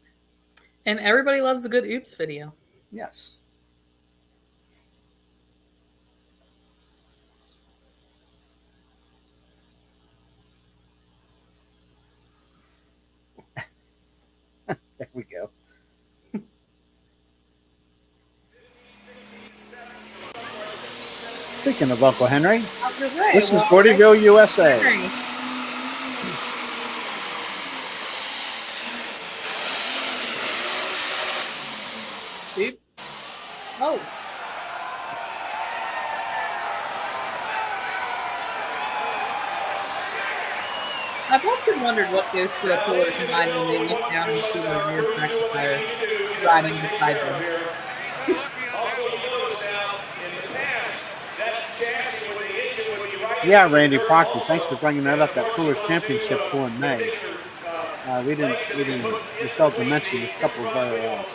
And everybody loves a good oops video. Yes. There we go. Speaking of Uncle Henry, this is Gordyville, USA. Henry. Oops. Oh. I've often wondered what goes through a puller's mind when they look down and see their rear tractor tire riding beside them. Yeah, Randy Proctor. Thanks for bringing that up. That Pullers Championship pool in May. We failed to mention a couple of our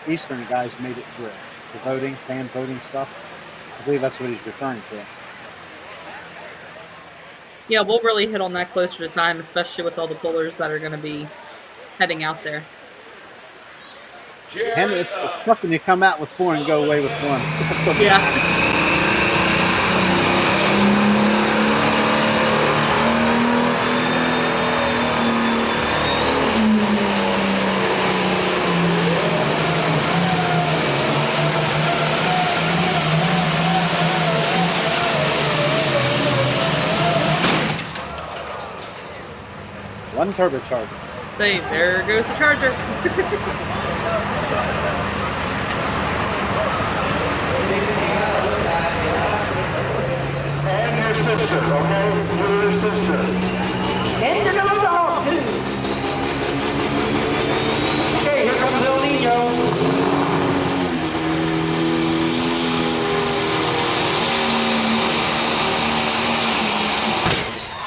Eastern guys made it through the voting, fan voting stuff. I believe that's what he's referring to. Yeah, we'll really hit on that closer to time, especially with all the pullers that are going to be heading out there. Henry, it's tough when you come out with 4 and go away with 1. Yeah. One turbocharger. Say, there goes the charger. And your sister, okay? Your sister. And you're gonna dog too. Okay, here comes El Nino.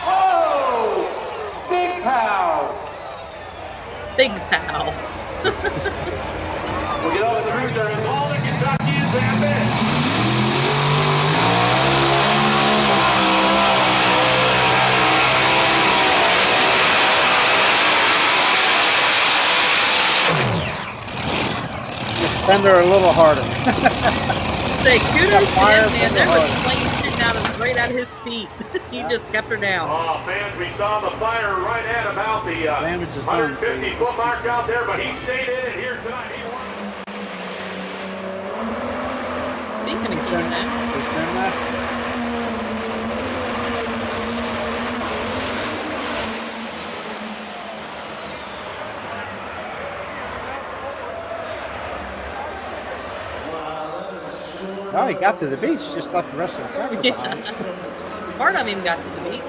Oh! Big pow! Big pal. We'll get all the crews that are involved in Kentucky and San Bed. Fender a little harder. Say, kudos to fire him, man. from There the was heart. flame shooting out of right at his feet. He just kept her down. Oh, fans, we saw the fire right at about the Damage is done. 150-foot mark out there, but he stayed in it here tonight. He won. Speaking of Keystone, Oh, he got to the beach, just left the rest of the tractor behind. part of him got to the beach.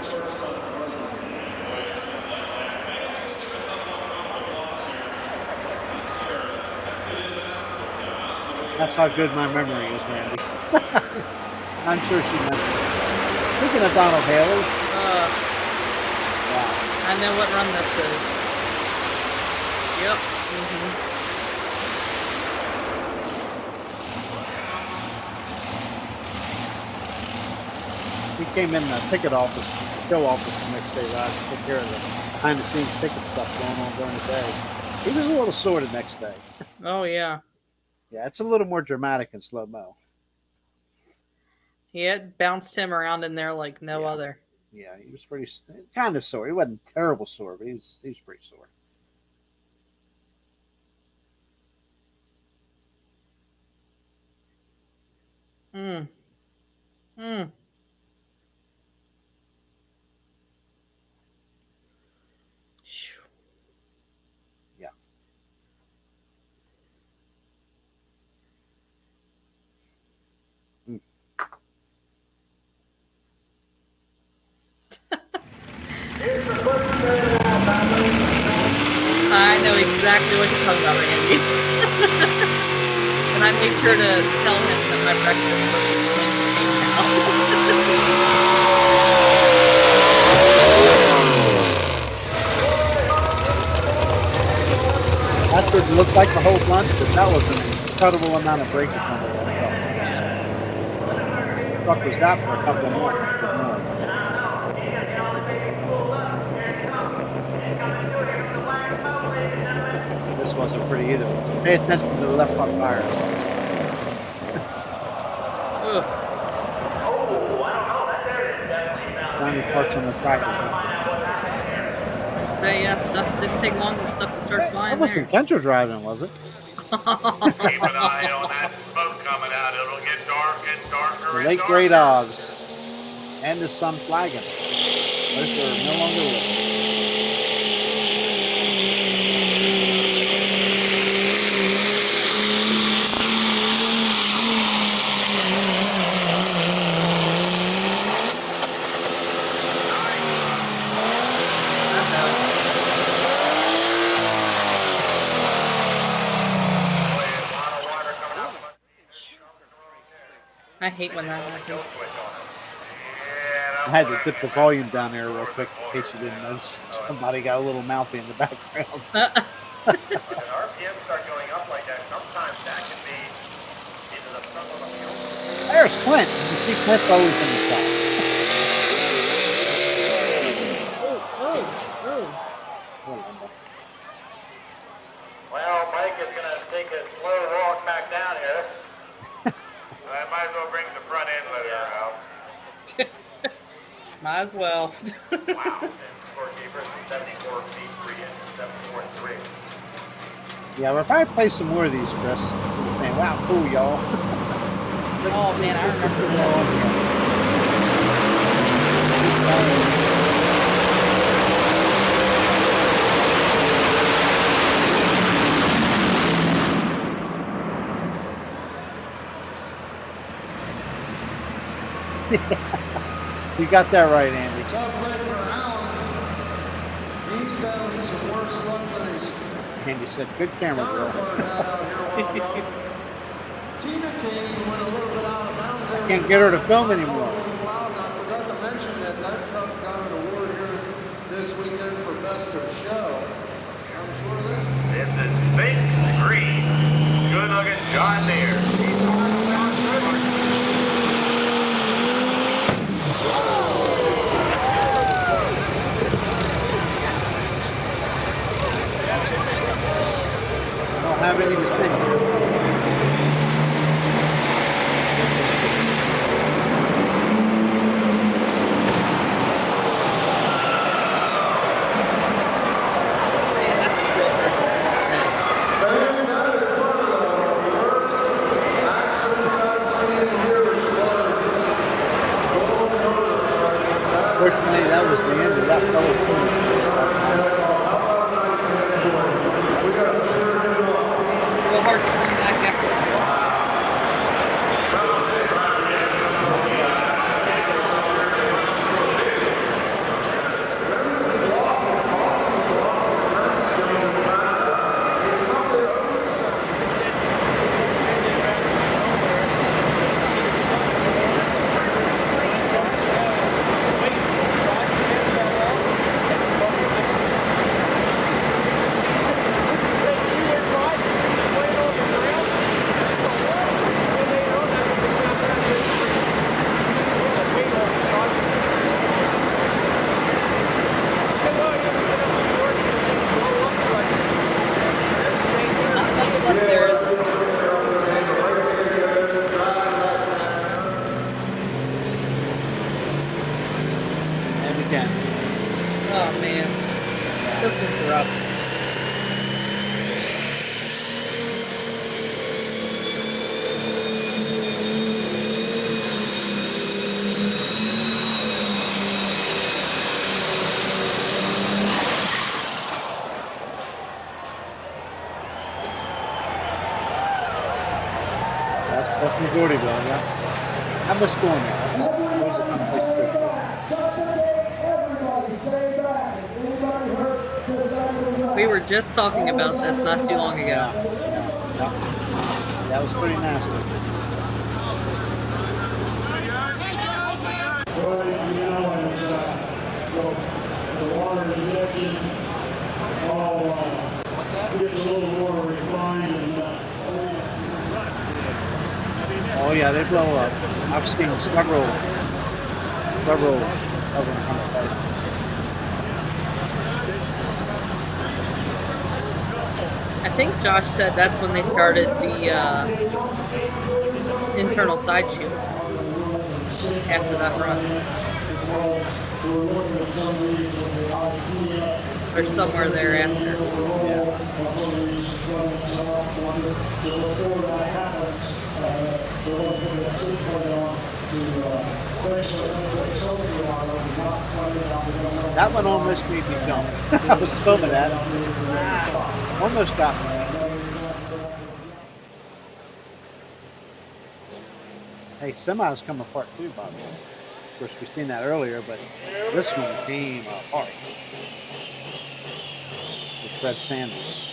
That's how good my memory is, Randy. I'm sure she meant it. Speaking of Donald Haley, wow. I know what run this is. Yep. Mm-hmm. He came in the ticket office, show office the next day, right, to take care of the behind-the-scenes ticket stuff going on during the day. He was a little sore the next day. Oh, yeah. Yeah, it's a little more dramatic in slow-mo. He had bounced him around in there like no other. Yeah, he was pretty kind of sore. He wasn't terrible sore, but he was pretty sore. Mm. Mm. Yeah. exactly what you're talking about, Randy. And I made sure to tell him that my breakfast was just plain potato now. That didn't look like the whole lunch, but that was an incredible amount of breakage on the truck. The truck was out for a couple of more. This wasn't pretty either. Pay attention to the left front tire. Tiny parts on the tractor. So yeah, stuff didn't take long for stuff to start flying That there. wasn't Kendra driving, was it? Keep an eye on that smoke coming out. It'll get dark and darker The and late darker. great Oz and the sun flagging. Those are no longer with us. I hate when that happens. I had to dip the volume down there real quick in case you didn't notice. Somebody got a little mouthy in the background. When RPM start going up like that, sometimes that can be either the front or the wheel. There's Clint. You see Clint's always in the shot. Well, Mike is going to take a slow walk back down here. I might as well bring the front end loader out. Might as well. Wow. And scorekeeper, 74 feet 3 inches, 74 and 3. Yeah, we'll probably play some more of these, Chris. You're saying, wow, cool, y'all. Oh man, I remember You got that right, Andy. Tough play for Allen. He's having some worse luck than his Andy said, good camera, girl. counterpart had out here a while ago. Tina Kane went a little bit out of bounds there. Can't get her to film anymore. Wow, and I forgot to mention that truck got an award here this weekend for Best of Show. I'm sure This is Fake Green. Good looking John Deere. I don't have any to say. man, that still hurts to this day. fans, that is one of the worst accidents I've seen here as far as going over. Fortunately, that was the end of that fellow. We got to cheer him up. It's real hard to come back after that. Not much left there, is it? And again. Oh man, this one's rough. That's Bucky Gordyville, yeah. How much going now? Where's the compilation? We were just talking about this not too long ago. Yeah. That was pretty nasty. Well, you know, the water injection all gets a little more refined and Oh yeah, they blow up. I've seen several of them come apart. I think Josh said that's when they started the internal side shields after that run. Or somewhere thereafter. That one almost made me jump. I was filming that. Almost got me. Hey, semis come apart too, by the way. Of course, we've seen that earlier, but this one came apart. With Fred Sanders.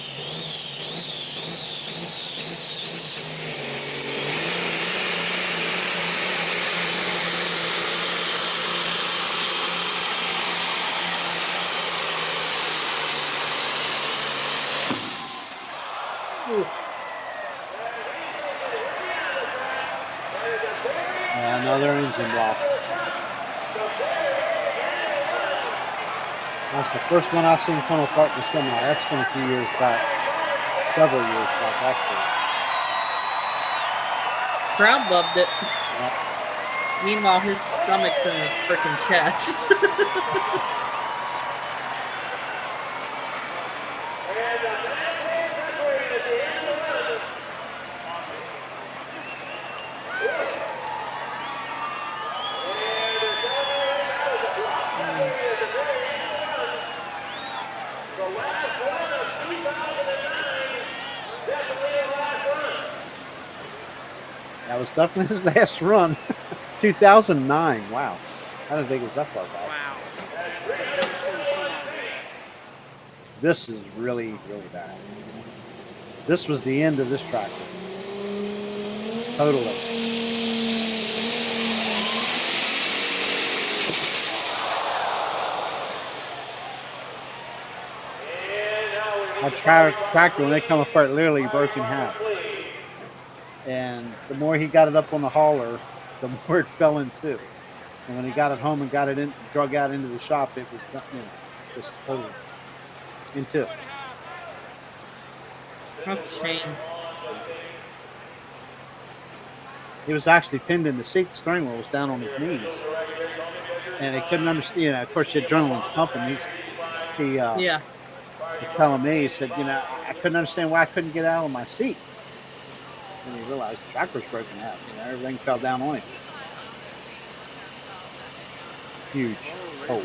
Another engine block. That's the first one I've seen come apart in the semi. That's been a few years back. Several years back, actually. Crowd loved it. Yep. Meanwhile, his stomach's in his freaking chest. That was definitely his last run. 2009. Wow. I didn't think it was that far back. Wow. This is really, really bad. This was the end of this tractor. Totally. A tractor, when they come apart, literally broke in half. And the more he got it up on the hauler, the more it fell in two. And when he got it home and got it in, drug out into the shop, it was, just totally in two. That's a shame. He was actually pinned in the seat. The steering wheel was down on his knees, and they couldn't understand. Of course, the adrenaline's pumping. He Yeah. was telling me, he said, I couldn't understand why I couldn't get out of my seat. And he realized the tractor was broken out. Everything fell down on him. Huge hole.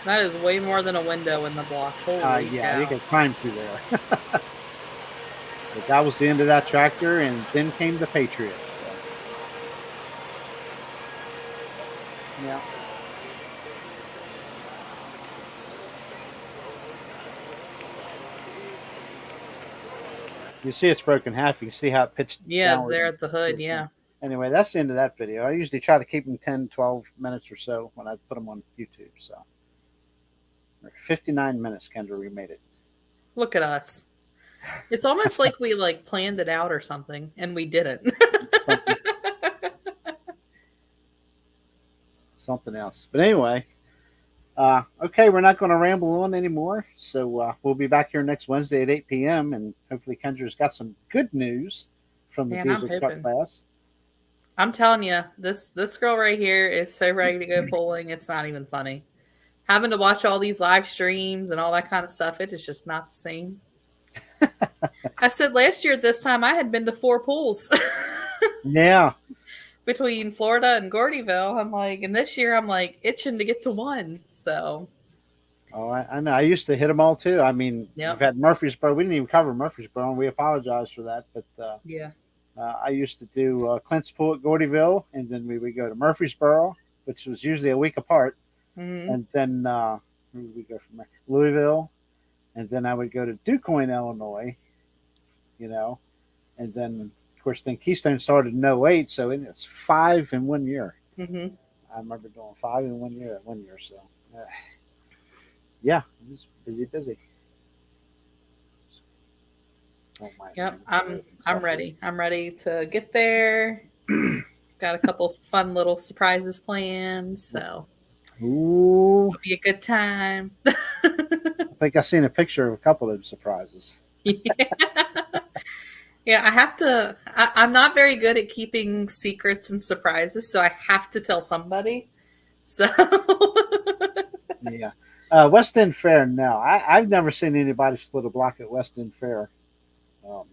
That is way more than a window in the block. Holy Yeah, cow. you could climb through there. But that was the end of that tractor, and then came the Patriot. So. Yeah. You see it's broken half. You can see how it pitched Yeah, downward. there at the hood, yeah. Anyway, that's the end of that video. I usually try to keep them 10, 12 minutes or so when I put them on YouTube. So 59 minutes, Kendra, we made it. Look at us. It's almost like we planned it out or something, and we didn't. Something else. But anyway, okay, we're not going to ramble on anymore. So we'll be back here next Wednesday at 8 p.m. And hopefully Kendra's got some good news from the Man, I'm diesel truck hoping. class. I'm telling you, this girl right here is so ready to go pulling. It's not even funny. Having to watch all these live streams and all that kind of stuff, it is just not the same. I said last year at this time I had been to 4 pools. Yeah. Between Florida and Gordyville. I'm like, and this year I'm like itching to get to 1. So. Oh, I know. I used to hit them all too. I mean, Yep. we've had Murfreesboro. We didn't even cover Murfreesboro, and we apologize for that. But Yeah. I used to do Clint's Pool at Gordyville, and then we would go to Murfreesboro, which was usually a week apart. Mm-hmm. And then where would we go from there? Louisville, and then I would go to DuQuoin, Illinois. You know, and then of course then Keystone started in '08, so it's 5 in 1 year. Hmm. I remember doing 5 in 1 year. 1 year, so yeah, it was busy. Oh, my Yep, God. I'm ready. I'm ready to get there. Got a couple fun little surprises planned, so Ooh, it'll be a good time. I think I seen a picture of a couple of them surprises. Yeah. Yeah, I have to. I'm not very good at keeping secrets and surprises, so I have to tell somebody. So, Yeah. West End Fair, no. I've never seen anybody split a block at West End Fair. Um,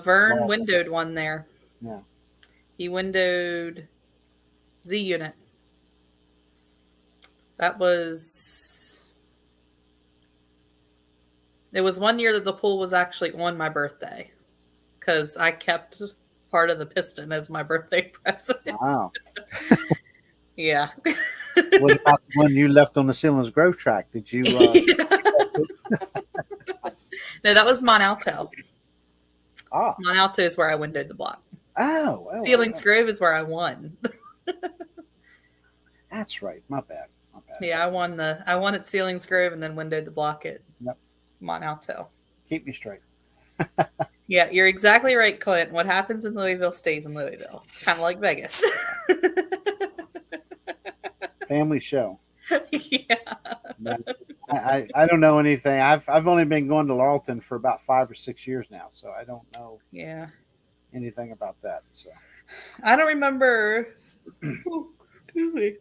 Vern Wow. windowed one there. Yeah. He windowed Z Unit. That was. It was 1 year that the pool was actually on my birthday because I kept part of the piston as my birthday present. Wow. Yeah. What about the one you left on the Sealands Grove track? Did you? No, that was Monalto. Ah. Monalto is where I windowed the block. Oh. Well, Ceilings Grove is where I won. That's right. My bad. Yeah, I won at Ceilings Grove and then windowed the block at Yep. Monalto. Keep me straight. Yeah, you're exactly right, Clint. What happens in Louisville stays in Louisville. It's kind of like Vegas. Family show. Yeah. I don't know anything. I've only been going to Laurelton for about 5 or 6 years now, so I don't know Yeah. anything about that. So I don't remember. Ooh, excuse me.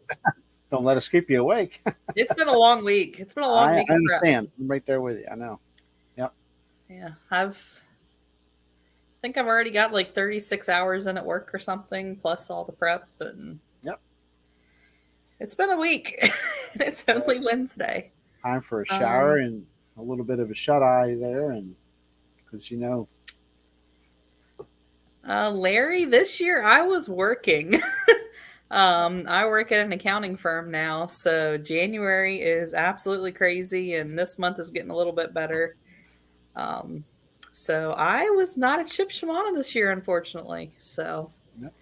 don't let us keep you awake. It's been a long week. It's been a long I week. of prep. understand. I'm right there with you. I know. Yeah, I think I've already got like 36 hours in at work or something, plus all the prep. And Yep. It's been a week. It's only Wednesday. Time for a shower and a little bit of a shut eye there, and because Larry, this year I was working. I work at an accounting firm now, so January is absolutely crazy, and this month is getting a little bit better. So I was not at Chip Shimano this year, unfortunately. So Yep.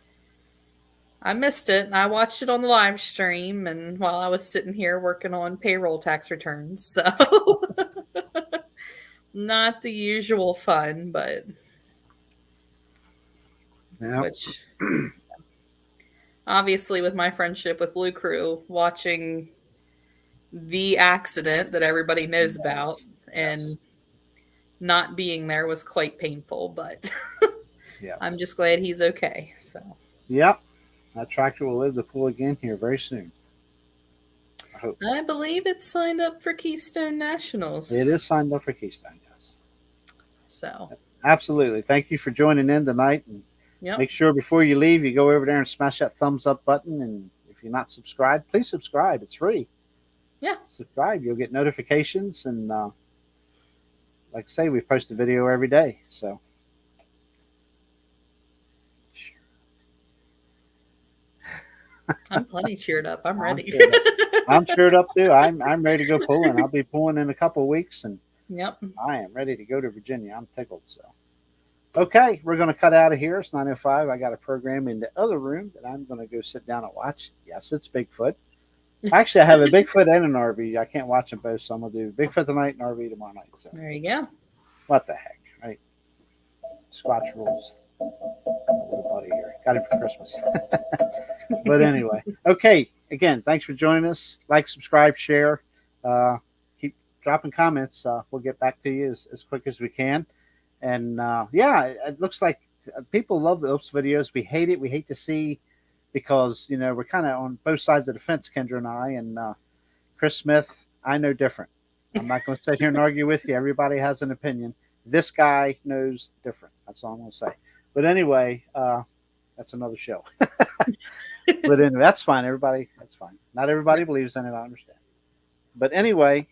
I missed it. I watched it on the live stream, and while I was sitting here working on payroll tax returns, so not the usual fun, but yeah. which obviously with my friendship with Blue Crew, watching the accident that everybody knows about and not being there was quite painful, but Yeah. I'm just glad he's okay. So Yep. That tractor will live to pull again here very soon. I hope. I believe it's signed up for Keystone Nationals. It is signed up for Keystone, yes. So Absolutely. Thank you for joining in tonight. And yep. make sure before you leave, you go over there and smash that thumbs up button. And if you're not subscribed, please subscribe. It's free. Yeah. Subscribe. You'll get notifications. And like I say, we post a video every day. So I'm plenty cheered up. I'm ready. I'm cheered up too. I'm ready to go pulling. I'll be pulling in a couple of weeks, and Yep. I am ready to go to Virginia. I'm tickled. So, okay, we're going to cut out of here. It's 9:05. I got a program in the other room that I'm going to go sit down and watch. Yes, it's Bigfoot. Actually, I have a Bigfoot and an RV. I can't watch them both, so I'm going to do Bigfoot tonight and RV tomorrow night. So, There you go. what the heck, right? Scotch rules. Little buddy here. Got him for Christmas. But anyway, okay. Again, thanks for joining us. Like, subscribe, share. Keep dropping comments. We'll get back to you as quick as we can. And yeah, it looks like people love the Oops videos. We hate it. We hate to see because, you know, we're kind of on both sides of the fence, Kendra and I. And Chris Smith, I know different. I'm not going to sit here and argue with you. Everybody has an opinion. This guy knows different. That's all I'm going to say. But anyway, that's another show. But anyway, that's fine. That's fine. Not everybody believes in it. I understand. But anyway,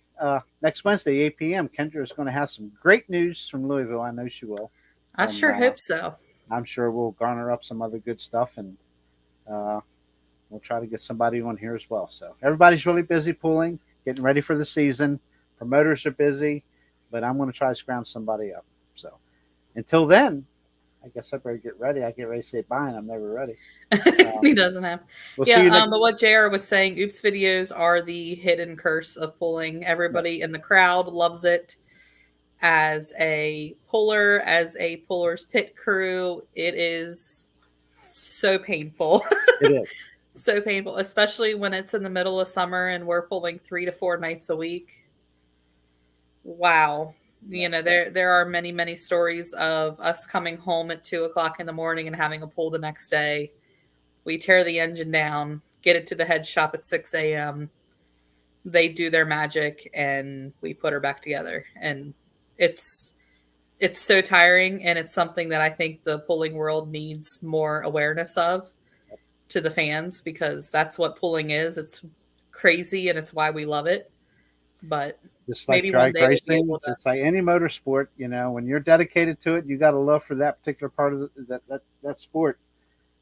next Wednesday, 8 p.m., Kendra is going to have some great news from Louisville. I know she will. I And, sure hope so. I'm sure we'll garner up some other good stuff, and we'll try to get somebody on here as well. So everybody's really busy pulling. getting ready for the season. Promoters are busy, but I'm going to try to scrounge somebody up. So until then, I guess I better get ready. I get ready to say bye, and I'm never ready. He doesn't have. We'll see you Yeah, next. but what JR was saying, oops videos are the hidden curse of pulling. Everybody in the crowd loves it. As a puller, as a puller's pit crew, it is so painful. It is. So painful, especially when it's in the middle of summer and we're pulling 3 to 4 nights a week. Wow. You know, there are many stories of us coming home at 2:00 in the morning and having a pull the next day. We tear the engine down, get it to the head shop at 6 a.m. They do their magic and we put her back together. And it's so tiring, and it's something that I think the pulling world needs more awareness of to the fans, because that's what pulling is. It's crazy and it's why we love it. But Just like maybe one drag day we'll be racing, able to. it's like any motorsport. You know, when you're dedicated to it, you got a love for that particular part of that sport.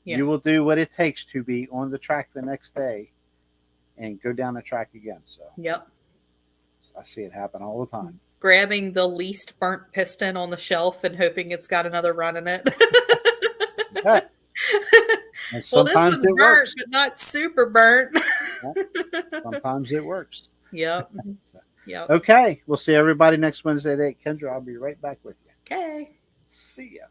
Yeah. You will do what it takes to be on the track the next day and go down the track again. So Yep. I see it happen all the time. Grabbing the least burnt piston on the shelf and hoping it's got another run in it. Okay. And Well, this sometimes one's it burnt, works. but not super burnt. Sometimes it works. Yep. Yep. Okay. We'll see everybody next Wednesday at 8. Kendra, I'll be right back with you. Okay. See ya.